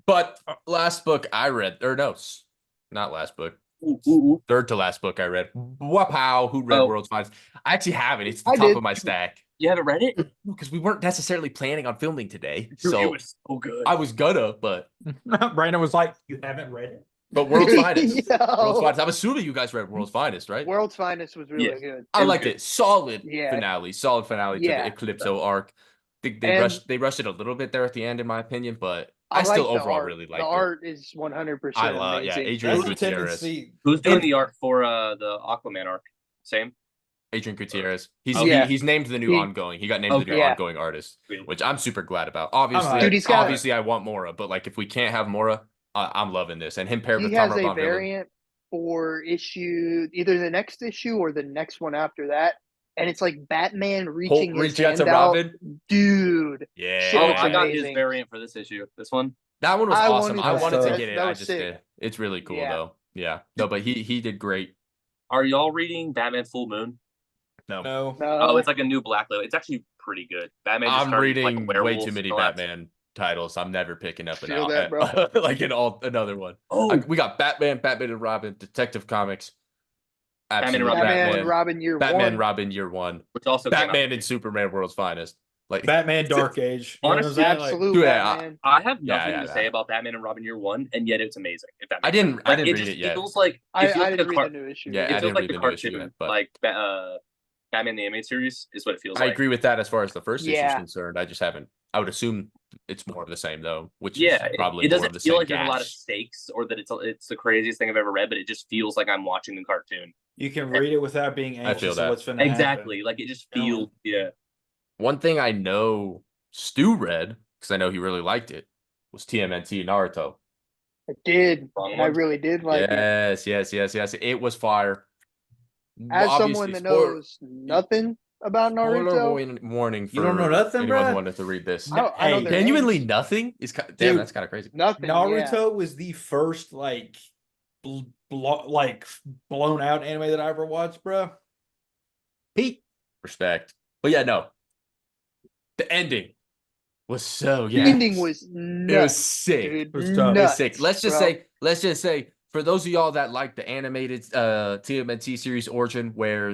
But last book I read, or no, not last book. Ooh. Third to last book I read. Wapow, who read Oh. World's Finest? I actually have it. It's the I top did. of my stack. You haven't read it? Because we weren't necessarily planning on filming today. Dude, So it was so good. I was gonna, but Brandon was like, "You haven't read it." World's Finest. Yo. World's Finest. I'm assuming you guys read World's Finest, right? World's Finest was really Yes. good. I was liked good. it. Solid Yeah. finale. Solid finale to Yeah. the Eclipso arc. They And- rushed it a little bit there at the end, in my opinion, but I like still the overall art. really the liked it. art is 100% I love, yeah, amazing. Adrian That's a Gutierrez. tendency. Who's doing And- the art for the Aquaman arc? Same? Adrian Gutierrez. He's Yeah. he's named the new He- ongoing. He got named the new Okay. Yeah. ongoing artist, Sweet. which I'm super glad about. Obviously, hyped. Dude, he's got- obviously I want Mora, but like if we can't have Mora, I'm loving this. And him paired He with has Tom a Von Villain. variant for either the next issue or the next one after that. And it's like Batman reaching his Reaching out hand to out. Robin. Dude. Yeah. Shit Oh, looks I got his amazing. variant for this issue. This one? That one was I awesome. wanted I that. wanted to That- get it. that I was just sick. did. It's really cool Yeah. though. Yeah. No, but he did great. Are y'all reading Batman Full Moon? No. No. Oh, it's like a new Black Label. It's actually pretty good. Batman just I'm started, reading like, way werewolves too many and all that. Batman titles. I'm never picking up Feel an that, bro. like another one. Oh, We got Batman and Robin, Detective Comics. Batman and Absolutely. Robin. Batman and Robin year Batman, one. Robin, year one. which also came out. Batman and Superman, World's Finest. Like Batman Dark Age. You know what I'm Honestly, saying? Like, Absolute Yeah, Batman. I have Yeah, nothing yeah, to yeah. say about Batman and Robin year one, and yet it's amazing. If that I makes didn't sense. Like, read just it yet. feels like it I feels like didn't a read car- the new issue. Yeah, it I feels didn't like read the the new issue cartoon, yet, but- like Batman the animated series is what it feels I like. agree with that as far as the first issue is Yeah. concerned. I just haven't. I would assume it's more of the same though, which Yeah, is probably it more of doesn't the feel same like there's a lot of gash. stakes or that it's the craziest thing I've ever read, but it just feels like I'm watching the cartoon. you can read it without being I feel anxious that. of what's going to happen. Exactly, like it just You know? feels. Yeah, One thing I know Stu read, because I know he really liked it, was TMNT Naruto. I did. Wrong And I one. really did like it. Yes. It was fire. As Obviously, someone that knows nothing about spoiler Naruto, warning for You don't know nothing, anyone bruh? who wanted to read this. I know Hey, their Genuinely names. nothing is damn. Dude. That's kind of crazy. Nothing. Naruto Yeah. was the first like blown out anime that I ever watched, bro. Pete, respect. But yeah, no. The ending was so The yeah. ending was It was nuts, sick. dude. It was tough. It was Nuts, sick. Let's just say for those of y'all that like the animated TMNT series Origin, where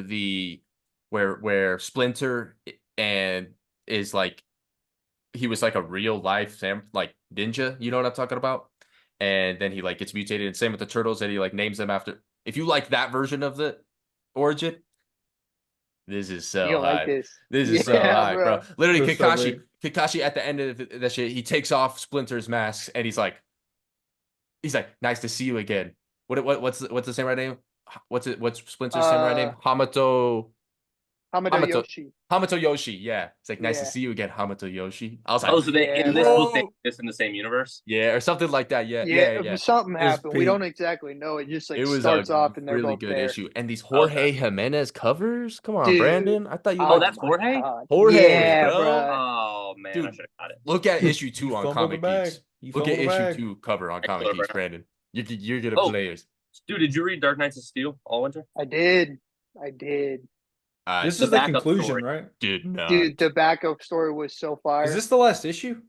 where Splinter and is like he was like a real life like ninja, you know what I'm talking about? And then he like gets mutated, and same with the turtles, and he like names them after. If you like that version of the Origin, this is so You'll like hype. this. This is so Yeah, high, bro. Literally, It was so Kakashi at the end of that shit, he takes off Splinter's mask and he's like, nice to see you again. What's the samurai name? What's Splinter's samurai name? Hamada Hamato- Yoshi. Hamato Yoshi. Yeah, it's like nice to Yeah. see you again, Hamato Yoshi. I was like, Oh, so they Yeah, in this bro. book they exist in the same universe. yeah, or something like that. Yeah. Something was happened. We peak. don't exactly know. It just like It was starts a off and they're really both good there. issue. And these Jorge Jimenez covers. Come on, Dude. Brandon. I thought you. Oh, liked that's my Jorge? God. Jorge, Yeah, bro. bro. Oh man, I Dude. should have got it. Look at issue 2 You on fumbled Comic the bag. Geeks. You Look at fumbled the issue bag. 2 cover on Thanks, Comic Geeks, Brandon. Brandon. You're gonna Oh. players. Dude, did you read Dark Knights of Steel all winter? I did. This The is the backup conclusion, story. right? Did not. Dude, the backup story was so fire. Is this the last issue?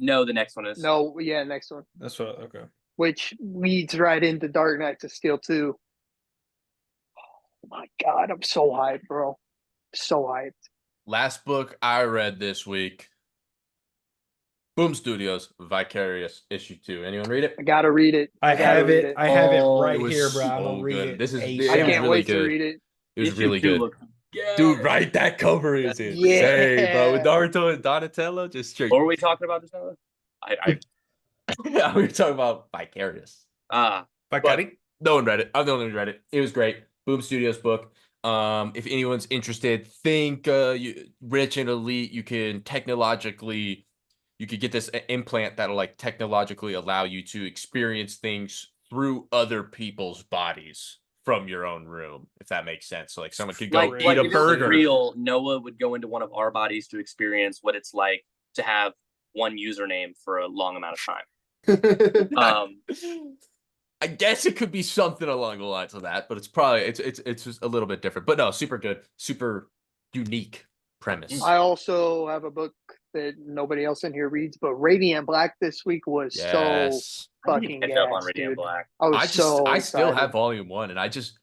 No, the next one is. No, yeah, next one. That's what. Okay. Which leads right into Dark Knights of Steel 2. Oh my God, I'm so hyped, bro. So hyped. Last book I read this week. Boom Studios, Vicarious issue 2. Anyone read it? I gotta read it. I gotta have read it. I have it Oh, right it was here, bro. I'm so gonna read good. it. This is- ASAP. it I was can't really wait good. to read it. It was Issue really 2 good. looks- Yeah. Dude, right? That cover is insane, bro. With Naruto and Donatello, just straight. What were we talking about just now? I Yeah, we were talking about Vicarious. ah But no one read it. I'm the only one who read it. It was great. Boom Studios book. If anyone's interested, think rich and elite. You could get this implant that'll like technologically allow you to experience things through other people's bodies from your own room, if that makes sense. So like someone could go Like, eat a if it was burger. real, Noah would go into one of our bodies to experience what it's like to have one username for a long amount of time. I guess it could be something along the lines of that, but it's probably it's just a little bit different. But no, super good, super unique premise. I also have a book that nobody else in here reads, but Radiant Black this week was so Yes. I need fucking to catch up on gas, Radiant dude. Black. I was I just so I still excited. have volume 1, and I just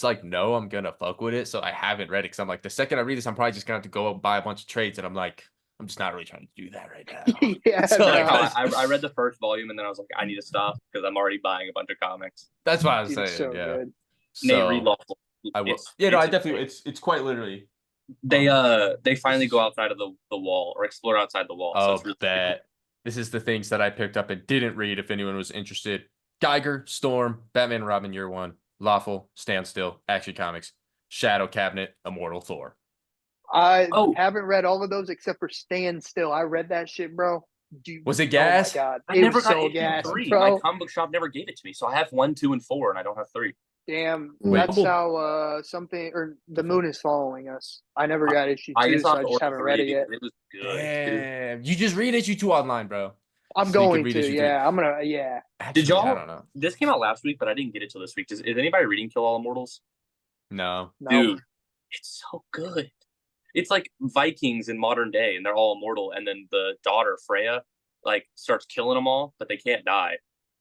like know I'm gonna fuck with it, so I haven't read it because I'm like the second I read this, I'm probably just gonna have to go buy a bunch of trades, and I'm like I'm just not really trying to do that right now. Yeah, So, Like no. how I read the first volume and then I was like, I need to stop because I'm already buying a bunch of comics. that's what I was Dude, saying. so Yeah. good. Nate, read So Lawful. I will. It's Yeah, no, I insane. definitely. It's quite literally. They finally go outside of the wall or explore outside the wall. So Oh, it's really that. This is the things that I picked up and didn't read. If anyone was interested, Geiger, Storm, Batman, and Robin, Year One, Lawful, Standstill, Action Comics, Shadow Cabinet, Immortal Thor. I Oh. haven't read all of those except for Stand Still. I read that shit, bro. Dude, Was it gas? Oh my god, I it never was got so issue gas, 3. bro. My comic book shop never gave it to me, so I have 1, 2, and 4, and I don't have 3. Damn, Wait. that's how something or the moon is following us. I never got issue I 2, guess so I'll I have to just order haven't 3 read it yet. because it was good. Damn, you just read issue 2 online, bro. I'm So you can going read to, issue 3. yeah. I'm gonna, yeah. Actually, Did y'all? I don't know. This came out last week, but I didn't get it till this week. Is anybody reading Kill All Immortals? No. No. Dude, it's so good. It's like Vikings in modern day, and they're all immortal. And then the daughter Freya, like, starts killing them all, but they can't die.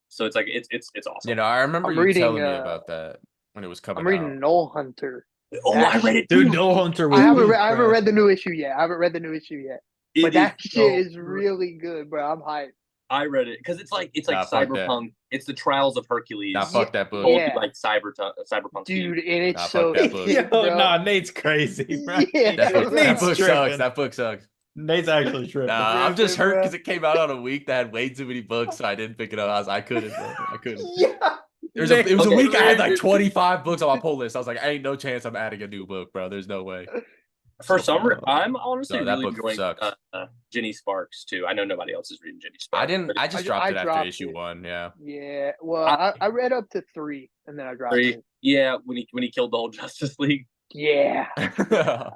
So it's like it's awesome. You know, I remember I'm you reading, telling me about that when it was coming I'm reading out. Knoll Hunter. Oh, That I read it Dude, too. No Hunter was I haven't, peak, I haven't bro. read the new issue yet. I haven't read the new issue yet. It But that is shit so is good. really good, bro. I'm hyped. I read it because it's like Nah, fuck that. cyberpunk. It's the Trials of Hercules. Nah, fuck that book. told Yeah. you like cyberpunk. Dude, theme. and it's Nah, so fuck that book. sick, Yo, bro. nah, Nate's crazy, bro. Yeah, That book, bro. that book tripping. sucks. That book sucks. Nate's actually tripping. Nah, I'm just Tripping, hurt bro. because it came out on a week that had way too many books, so I didn't pick it up. I couldn't, bro. I couldn't. Yeah. It was a Okay. week I had like 25 books on my pull list. I was like, ain't no chance I'm adding a new book, bro. There's no way. For So, some, I'm honestly no, that really book enjoying sucks. Jenny Sparks too. I know nobody else is reading Jenny Sparks. I didn't. but I just I dropped it after dropped issue it. 1. Yeah. Yeah. Well, I read up to 3 and then I dropped three, it. yeah, when he killed the whole Justice League. Yeah. Nah,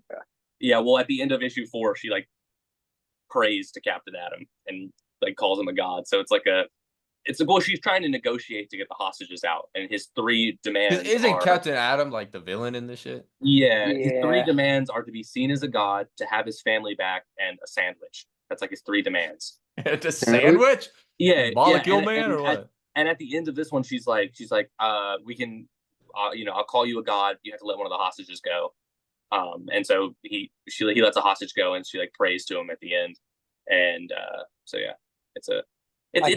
bro. Yeah, well, at the end of issue 4, she like prays to Captain Atom and like calls him a god. So it's like well, she's trying to negotiate to get the hostages out, and his 3 demands Isn't are, Captain Atom like the villain in this shit? Yeah, his 3 Yeah. demands are to be seen as a god, to have his family back, and a sandwich. That's like his 3 demands. The sandwich? Yeah, Molecule and- Man and or what? And at the end of this one, she's like, we can, I'll call you a god. You have to let one of the hostages go. And so he lets a hostage go, and she like prays to him at the end. And so yeah, it's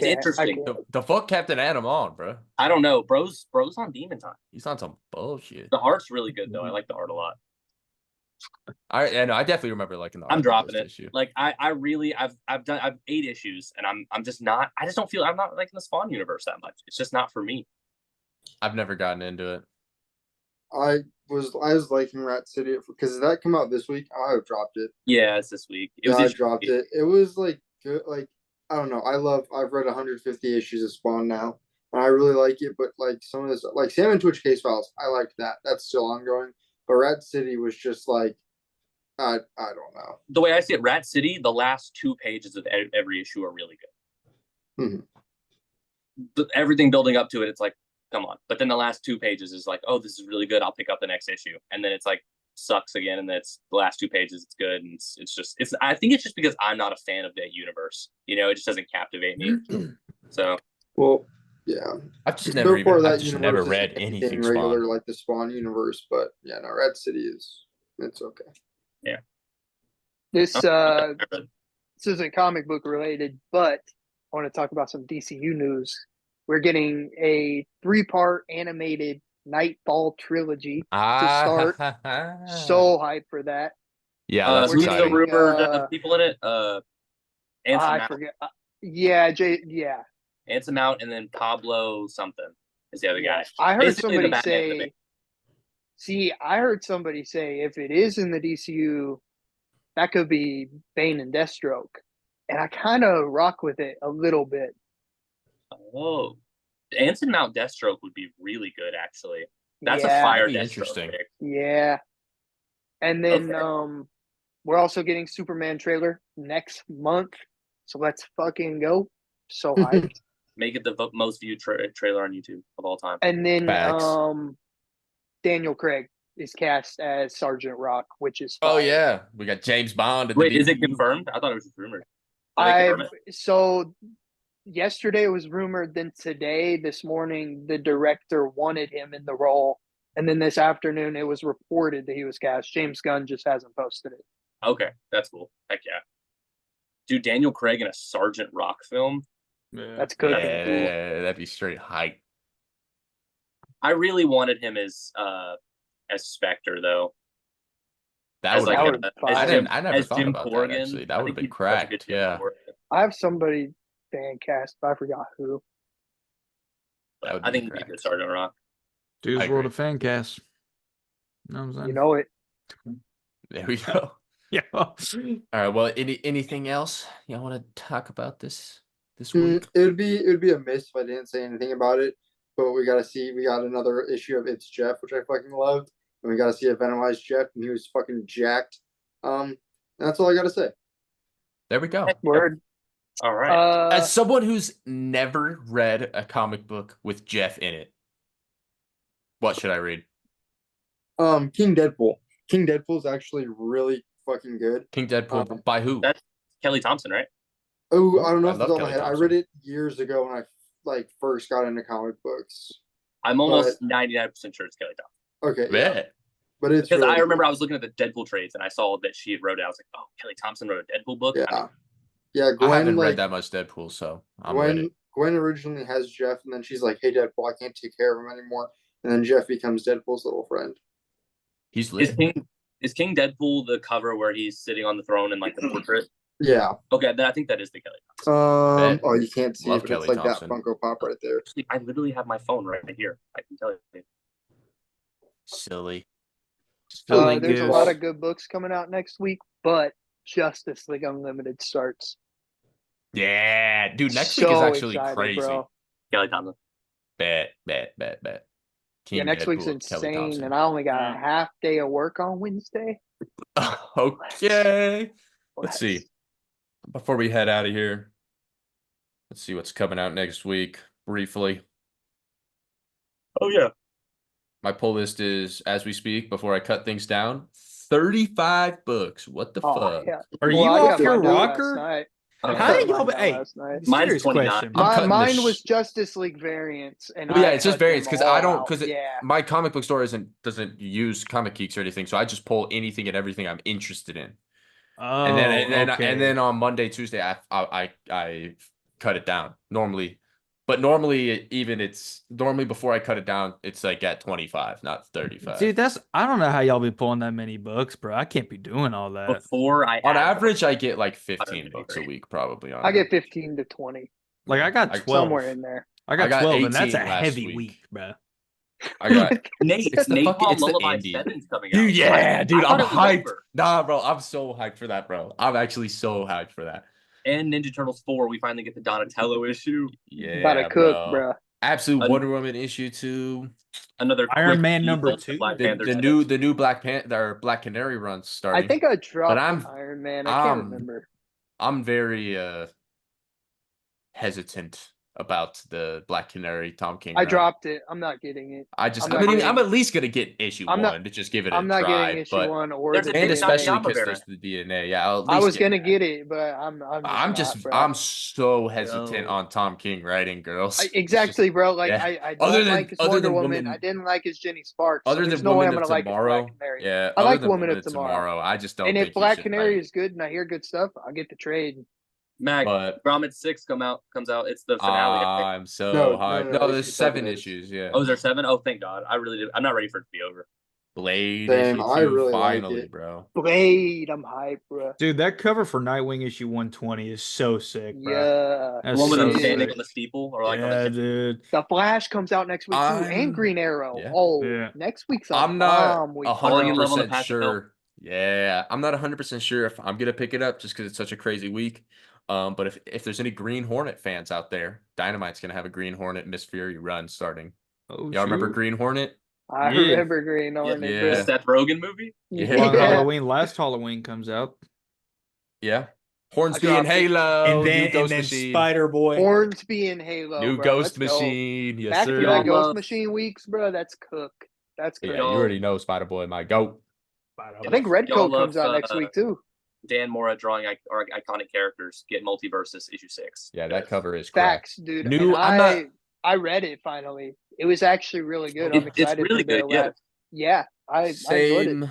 interesting. The fuck Captain Atom on, bro? I don't know, bro's on Demon Time. He's on some bullshit. The art's really good though. I like the art a lot. I definitely remember liking the art. I'm of dropping this it. issue. Like I really I've 8 issues, and I just don't feel I'm not liking the Spawn universe that much. It's just not for me. I've never gotten into it. I was liking Rat City because did that come out this week? I have dropped it. Yeah, it's this week. It Yeah, I was dropped it. It was like good. Like I don't know. I've read 150 issues of Spawn now, and I really like it. But like some of this, like Sam and Twitch Case Files, I liked that. That's still ongoing. But Rat City was just like, I don't know. The way I see it, Rat City, the last 2 pages of every issue are really good. Everything building up to it, it's like, come on. But then the last 2 pages is like, oh, this is really good. I'll pick up the next issue. And then it's like, sucks again. And that's the last 2 pages. It's good. And I think it's just because I'm not a fan of that universe. You know, it just doesn't captivate me. So, well, yeah. I've just Before never that I've just universe never is read anything anything regular Spawn. like the Spawn universe. But yeah, no, Rat City it's okay. yeah. This isn't comic book related, but I want to talk about some DCU news. We're getting a 3-part animated Nightfall trilogy to start. So hyped for that. Yeah, that's who's exciting. the rumored people in it? Anson I Mount. forget. Yeah, yeah. Anson Mount, and then Pablo something is the other guy. I heard Basically, the somebody Batman, the say. See, I heard somebody say if it is in the DCU, that could be Bane and Deathstroke, and I kind of rock with it a little bit. Oh, Anson Mount Deathstroke would be really good, actually. That's a Yeah. fire That'd be Deathstroke interesting. pick. Yeah, and then Okay. we're also getting Superman trailer next month, so let's fucking go. So hyped. Make it the most viewed trailer on YouTube of all time. And then Facts. Daniel Craig is cast as Sergeant Rock, which is Oh fire. yeah, we got James Bond at Wait, the is it DCU. confirmed? I thought it was just rumored. Did they confirm it? So yesterday it was rumored, then today, this morning, the director wanted him in the role. And then this afternoon it was reported that he was cast. James Gunn just hasn't posted it. Okay, that's cool. Heck yeah. Dude, Daniel Craig in a Sergeant Rock film. Yeah. That's good. Yeah, that'd be straight hype. I really wanted him as Spectre though. That As would like that have would been. be fire. I never as thought Jim about Corrigan. that actually. That I would have think been he'd be such a good cracked. Jim Yeah. Corrigan. I have somebody fan cast, but I forgot who. That would I be think he'd be a cracked. good Sergeant Rock. Dude's I World agree. of Fan Cast. You know what I'm saying? You know it. There we go. Yeah. All right. Well, anything else y'all want to talk about this week? It would be a miss if I didn't say anything about it. But we gotta see. We got another issue of It's Jeff, which I fucking loved, and we gotta see a Venomized Jeff, and he was fucking jacked. That's all I gotta say. There we go. Word. All right. As someone who's never read a comic book with Jeff in it, what should I read? King Deadpool. King Deadpool is actually really fucking good. King Deadpool Um, by who? That's Kelly Thompson, right? Oh, I don't know I if it's love on my Kelly head. I Thompson. read it years ago when I first got into comic books. I'm almost 99% sure it's Kelly Thompson. Okay, yeah, Bet. but it's Because really I remember good. I was looking at the Deadpool trades and I saw that she had wrote it. I was like, oh, Kelly Thompson wrote a Deadpool book? Yeah, I Gwen haven't read like that much Deadpool, so I'm with it. Gwen originally has Jeff, and then she's like, "Hey, Deadpool, I can't take care of him anymore." And then Jeff becomes Deadpool's little friend. He's Is lit. King Deadpool the cover where he's sitting on the throne in like the portrait? Yeah. Okay, then I think that is the Kelly Thompson. Bet. Oh, you can't see Love it, but Kelly it's like Thompson. that Funko Pop right there. I literally have my phone right here. I can tell you. Silly. Silly There's a goose. lot of good books coming out next week, but Justice League Unlimited starts. Yeah, dude. Next week is So actually excited, crazy. bro. Kelly Thompson. Bet. King Yeah, next week's Deadpool, Kelly insane, Thompson. and I only got a half day of work on Wednesday. Okay. Let's see. Before we head out of here, let's see what's coming out next week briefly. Oh yeah. My pull list is, as we speak, before I cut things down, 35 books. What the Oh, fuck? yeah. Are Well, you I off got your mine done last rocker? night. Okay. I How got did y'all? mine done Hey, last night. Mine's serious 29. question. I'm cutting Mine this was Justice League variants, and Well, yeah, I it's just cut them variants because I all don't out. because Yeah, my comic book store doesn't use Comic Geeks or anything, so I just pull anything and everything I'm interested in, Oh, and then on Monday, Tuesday, I cut it down normally, but normally before I cut it down, it's like at 25, not 35. Dude, I don't know how y'all be pulling that many books, bro. I can't be doing all that. Before I On had average, I get like 15 100 books a agree. week, probably. On I get average. 15 to 20, Like I got I- 12. somewhere in there. I got I got 12, and that's a 18 last heavy week. week, bro. I got Nate, It's the fucking- Napalm it's the Lullaby indie. 7's coming out. dude, yeah, dude, I I'm thought it was hyped. over. Nah, bro, I'm so hyped for that, bro. I'm actually so hyped for that. And Ninja Turtles 4, we finally get the Donatello issue. Yeah, About to cook, bro. bro. Absolute An- Wonder Woman issue 2. Another Iron quick Man tease number of the 2? Black The Panther new series. the new Black Panther or Black Canary runs starting. I think I dropped I'm- Iron Man. I can't remember. I'm very hesitant about the Black Canary Tom King. I run. dropped it. I'm not getting it. I'm getting- at least gonna get issue I'm 1 not- to just give it a I'm not try. getting issue but 1 or There's the a and big DNA. especially Yama because variant. there's the DNA. Yeah, I'll at I least was get gonna that. get it, but I'm just not, bro. I'm so hesitant Yo. on Tom King writing girls. It's just- Exactly, bro. Like yeah. I Other don't than- like his other Wonder than Woman. Woman- I didn't like his Jenny Sparks. Other so there's than no way Woman I'm of gonna like his Tomorrow, Black Canary. yeah. I other like than Woman of Tomorrow. I just don't And think if Black he should Canary write. is good and I hear good stuff, I'll get the trade. Mag, But Gromit 6 comes out. It's the finale. I think. I'm so No, hyped. no, No, there's issue 7 7 is. issues. Yeah. Oh, is there 7? Oh, thank God. I'm not ready for it to be over. Blade Damn, issue I 2, really like finally, it. bro. Blade, I'm hyped, bro. Dude, that cover for Nightwing issue 120 is so sick, bro. Yeah. That's The one with him so standing sick. on the steeple or like on Yeah, the dude. The Flash comes out next week too, and I'm- Green Arrow. yeah. Oh, Yeah. next week's a I'm not bomb week. Falling in bro. love on the 100% path of help. sure. Yeah, I'm not 100% sure if I'm gonna pick it up just because it's such a crazy week. But if there's any Green Hornet fans out there, Dynamite's gonna have a Green Hornet Miss Fury run starting. Oh, Y'all remember shoot. Green Hornet? I Yeah. remember Green Hornet, Yeah. The bro. Seth Rogen movie. Yeah. Long Yeah. Halloween, last Halloween comes out. Yeah. Hornsby dropped and it. Halo. and then, New Ghost and then Machine. Spider Boy. Hornsby and Halo, New bro. Ghost Let's go. Machine. Yes, Back sir. to Y'all back Ghost love- Machine weeks, bro. That's cook. That's Yeah, cook. you Y'all- already know Spider Boy, my goat. I think Y'all Redcoat love, comes out next week too. Dan Mora drawing iconic characters. Get Multiversus issue 6. Yeah, that cover is cracked. Facts, dude. New- And I'm not- I read it finally. It was actually really good. I'm It's excited really for their good. Yeah. last. Yeah, I enjoyed it. Same. Dude,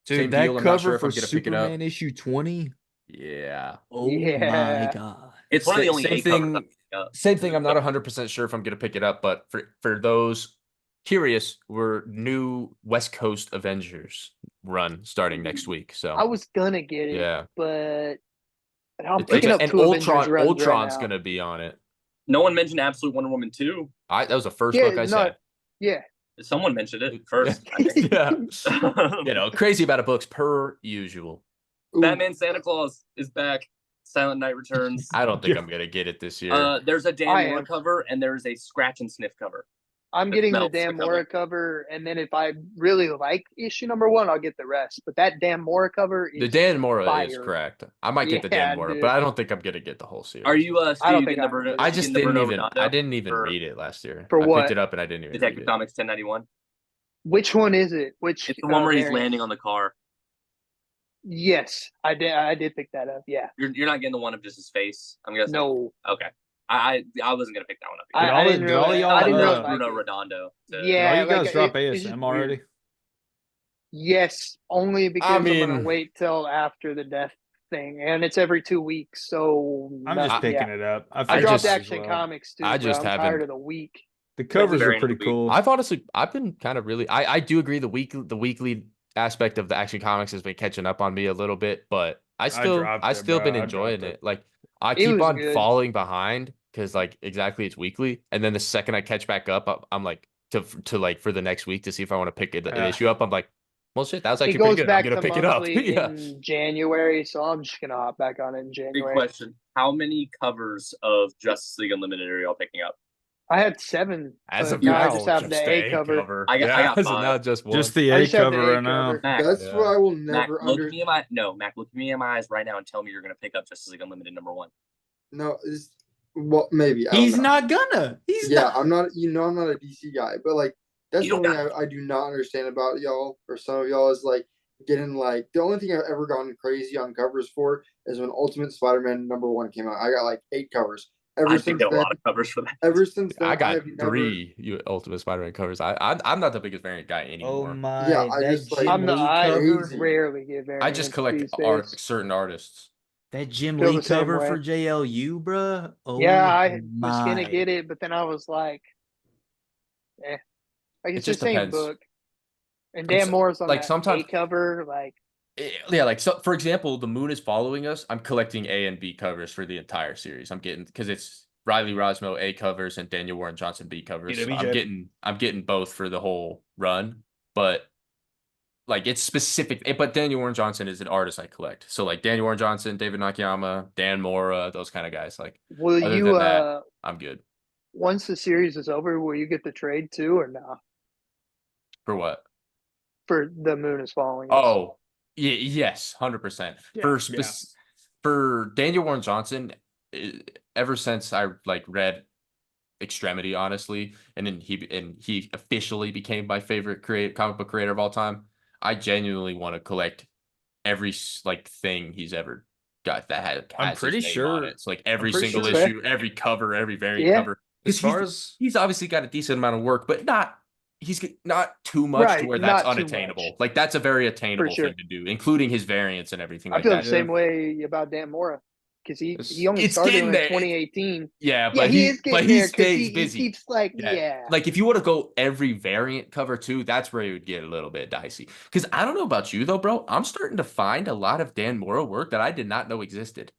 Same that deal. I'm cover not sure if for I'm gonna pick it up. Superman issue 20. Yeah. Oh Yeah. my god. It's one of the only Same A covers. thing. I'm picking up. Same thing. I'm not 100% sure if I'm gonna pick it up, but for those curious, we're new West Coast Avengers run starting next week. So I was gonna get it, yeah, but I'm It's picking a- up and two Avengers Ultron. runs Ultron's right now. gonna be on it. No one mentioned Absolute Wonder Woman 2. That was the first Yeah, book I no, said. Yeah, Someone mentioned it first. I think. Yeah. You know, crazy about books per usual. Ooh, Batman Santa Claus is back. Silent Night returns. I don't think Yeah. I'm gonna get it this year. There's a Dan I Mora am. cover and there's a Scratch and Sniff cover. I'm It getting the melts the Dan cover. Mora cover, and then if I really like issue number 1, I'll get the rest. But that Dan Mora cover is The Dan Mora is fire. correct. I might get the Yeah, Dan Mora, dude. but I don't think I'm gonna get the whole series. Are you I don't Stu, think getting I the Bruno? would. I just getting the didn't Bruno even. Redondo I didn't even for- read it last year. For I what? picked it up and I didn't even read Detective it. Comics 1091. Which one is it? Which It's the one where he's variant? landing on the car. Yes, I did. I did pick that up. Yeah. You're not getting the one of just his face. I'm guessing. No, Okay. I wasn't gonna pick that one up. I, Did I all didn't the- really. did all y'all, I didn't uh, really love like Bruno it. Redondo. Yeah, Did all you guys like, drop it's just ASM weird. already? Yes, only because I'm mean- gonna wait till after the death thing, and it's every 2 weeks. So I'm just picking yeah. it up. I figured dropped might as Action well. Comics too. I bro. just I'm haven't- tired of the week. The covers very are pretty neat. cool. I've been kind of really. I do agree the weekly aspect of the Action Comics has been catching up on me a little bit, but I still dropped I it, still bro. been I enjoying dropped it. it. Like I It keep was on good. falling behind because like exactly it's weekly, and then the second I catch back up, I'm like to like for the next week to see if I want to pick an Yeah. issue up. I'm like, well, shit, that was It actually pretty goes good. I'm back gonna to pick it up. monthly Yeah. in January, so I'm just gonna hop back on it in Big January. question. How many covers of Justice League Unlimited are y'all picking up? I had 7. As but of now now, I just have the A cover. I got as of 5. now, just one. Just the I A just have the cover A right now. cover. Mac, That's Yeah. what I will Mac, never look me in my Mac, look me in my eyes right now and tell me you're gonna pick up Justice League Unlimited #1. No, it's well, maybe. I don't He's know. not gonna. He's Yeah, not. I'm not. You know, I'm not a DC guy, but like that's You one don't thing I do not understand about y'all or some of y'all is like getting like the only thing I've ever gone crazy on covers for is when Ultimate Spider-Man #1 came out. I got like 8 covers. Ever I since picked up a then, lot of covers for that. ever since then, I got have never- 3 Ultimate Spider-Man covers. I'm not the biggest variant guy anymore. Oh my! Yeah, I that just, like- Jim Lee I cover. crazy. rarely get variants I just collect these art days. certain artists. That Jim Feel Lee the same cover way. for JLU, bruh. Oh Yeah, I was my. gonna get it, but then I was like, like It it's the just same depends. book. And Like, Dan Moore's on like, that sometimes- A cover, like Yeah, like so. For example, the Moon is following us. I'm collecting A and B covers for the entire series. I'm getting because it's Riley Rosmo A covers and Daniel Warren Johnson B covers. So DWJ. I'm getting both for the whole run, but like it's specific. But Daniel Warren Johnson is an artist I collect. So like Daniel Warren Johnson, David Nakayama, Dan Mora, those kind of guys. Like will Other you than that- I'm good once the series is over, will you get the trade too or not? for what? For the Moon is Falling. Us? Oh, yes, 100%. For Daniel Warren Johnson, ever since I like read Extremity, honestly, and then he officially became my favorite comic book creator of all time. I genuinely want to collect every like thing he's ever got that has I'm his pretty name sure- on it. It's like every pretty single sure- issue, every cover, every variant Yeah. cover. As 'Cause far as he's obviously got a decent amount of work, but he's not too much to Right, where that's not too unattainable. much. Like that's a very attainable sure. thing to do, including his variants and everything I like feel that. the same way about Dan Mora. because he It's- he only it's started getting in there. 2018. Yeah, Yeah, but he is but getting he there because stays he busy. keeps like Yeah. yeah. Like if you want to go every variant cover too, that's where it would get a little bit dicey. Because I don't know about you though, bro. I'm starting to find a lot of Dan Mora work that I did not know existed.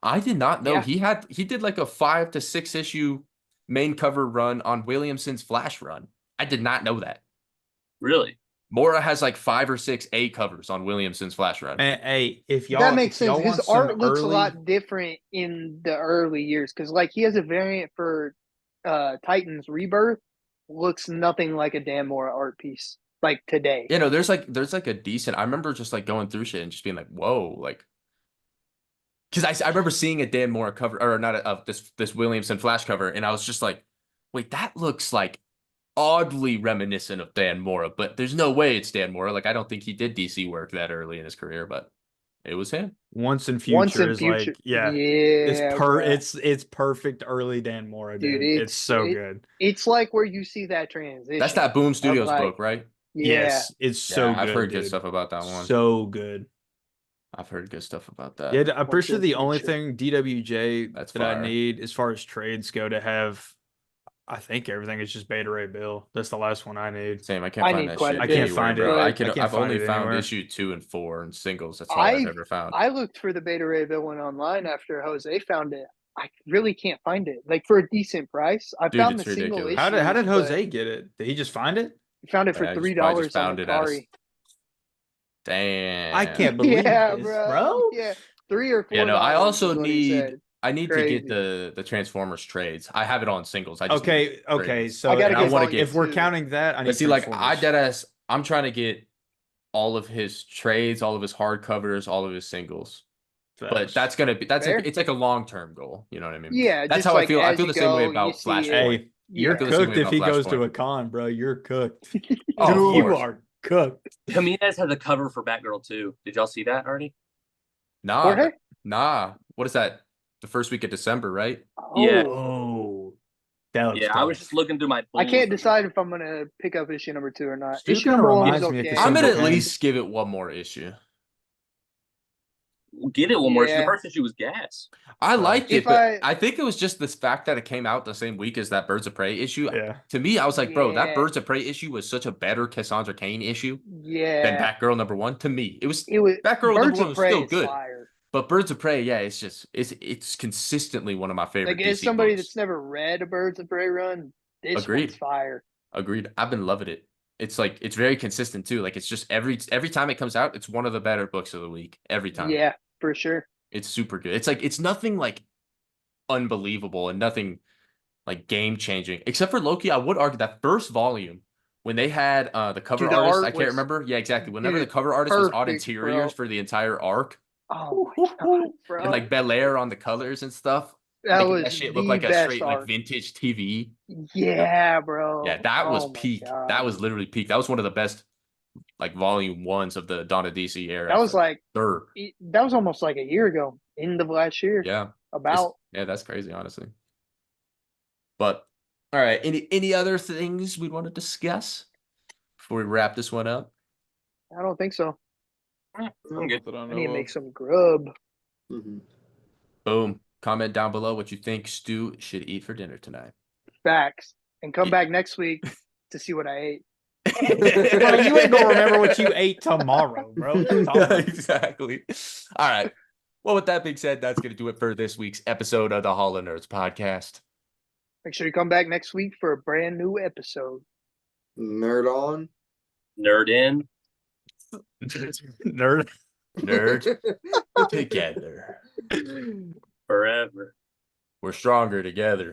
I did not know Yeah. he did like a 5 to 6 issue main cover run on Williamson's Flash run. I did not know that. Really? Mora has like 5 or 6 A covers on Williamson's Flash run. Man, hey, if y'all That makes if sense. y'all His want some art looks a early, lot different in the early years because, like, he has a variant for Titans Rebirth. Looks nothing like a Dan Mora art piece like today. You know, there's like a decent. I remember just like going through shit and just being like, whoa, like, because I remember seeing a Dan Mora cover or not of this Williamson Flash cover, and I was just like, wait, that looks like oddly reminiscent of Dan Mora, but there's no way it's Dan Mora. Like, I don't think he did DC work that early in his career, but it was him. Once in Once Future in is Future, like, yeah, yeah, bruh. it's perfect early Dan Mora, Dude, dude. It's so good. It's like where you see that transition. That's that Boom of Studios like, book, right? yeah, Yes, it's so Yeah, good. I've heard good dude. stuff about that one. So good. I've heard good stuff about that. Yeah, I'm pretty Once sure in the only Future. thing DWJ That's that I fire. need as far as trades go to have, I think everything is just Beta Ray Bill. That's the last one I need. Same. I can't I find need that quite shit a I bit, can't anywhere, find it. bro. but I can't I've find only it found anywhere. issue 2 and 4 and singles. That's all I've ever found. I looked for the Beta Ray Bill one online after Jose found it. I really can't find it. Like for a decent price, I Dude, found it's the single ridiculous. issue. How did Jose get it? Did he just find it? Found it for Yeah, he probably just $3 on found it at a Mercari. Damn. I can't believe Yeah, this, bro. bro. Yeah, $3 or $4 Yeah, no, I also is what he said. I need Crazy. to get the Transformers trades. I have it on singles. I just need Okay, the okay. trades. So I gotta And I get wanna volume get if we're 2. counting that, I need But see, like I Transformers. deadass, I'm trying to get all of his trades, all of his hardcovers, all of his singles. But Facts. that's gonna be Fair. it's like a long-term goal. You know what I mean? Yeah, That's just how like I feel. I as feel you the same way go, you about see Flashpoint. it. Hey, you're I feel the same cooked way if he about goes to Flashpoint. a con, bro. You're cooked. Oh, of Dude, you course. are cooked. Jimenez has a cover for Batgirl too. Did y'all see that already? Nah, Jorge? nah. What is that? The first week of December, right? Yeah. Oh, Oh, that looks Yeah, I was tough. just looking through my. I pulls can't and- decide if I'm gonna pick up issue number 2 or not. Stu Issue kinda number 1 was reminds me of okay. I'm gonna Cassandra at Cain. least give it one more issue. Get it one more. The Yeah. first issue was gas. I liked it, If but I think it was just the fact that it came out the same week as that Birds of Prey issue. Yeah. To me, I was like, bro, that Yeah. Birds of Prey issue was such a better Cassandra Cain issue than Yeah, Batgirl #1. To me, it was it was Batgirl Birds #1 of was Prey still is good, fire. but Birds of Prey, yeah, it's consistently one of my favorite Like as DC somebody books. that's never read a Birds of Prey run, this Agreed. one's fire. Agreed. I've been loving it. It's like it's very consistent too. Like it's just every time it comes out, it's one of the better books of the week. Every time. Yeah, for sure. It's super good. It's like it's nothing like unbelievable and nothing like game changing. Except for Loki, I would argue that first volume when they had the cover Dude, the artist, art I can't was- remember. Yeah, exactly. Whenever dude, the cover artist was on perfect, interiors bro. for the entire arc Oh my god, bro! and like Bel Air on the colors and stuff. that Making was that shit the look like a best straight like art. vintage TV. Yeah, bro. Yeah, that was Oh my peak. God. That was literally peak. That was one of the best like volume ones of the Dawn of DC era. That was for like sure. that was almost like a year ago, end of last year. Yeah. About Yeah, that's crazy, honestly. But all right, any other things we want to discuss before we wrap this one up? I don't think so. I'm good. I need to make some grub. Mhm. Boom. Comment down below what you think Stu should eat for dinner tonight. Facts. And come back next week to see what I ate. Bro, you ain't gonna remember what you ate tomorrow, bro. What you talking Yeah, about? exactly. All right. Well, with that being said, that's going to do it for this week's episode of the Hall of Nerds podcast. Make sure you come back next week for a brand new episode. Nerd on. Nerd in. Nerd. Nerd together. Forever. We're stronger together.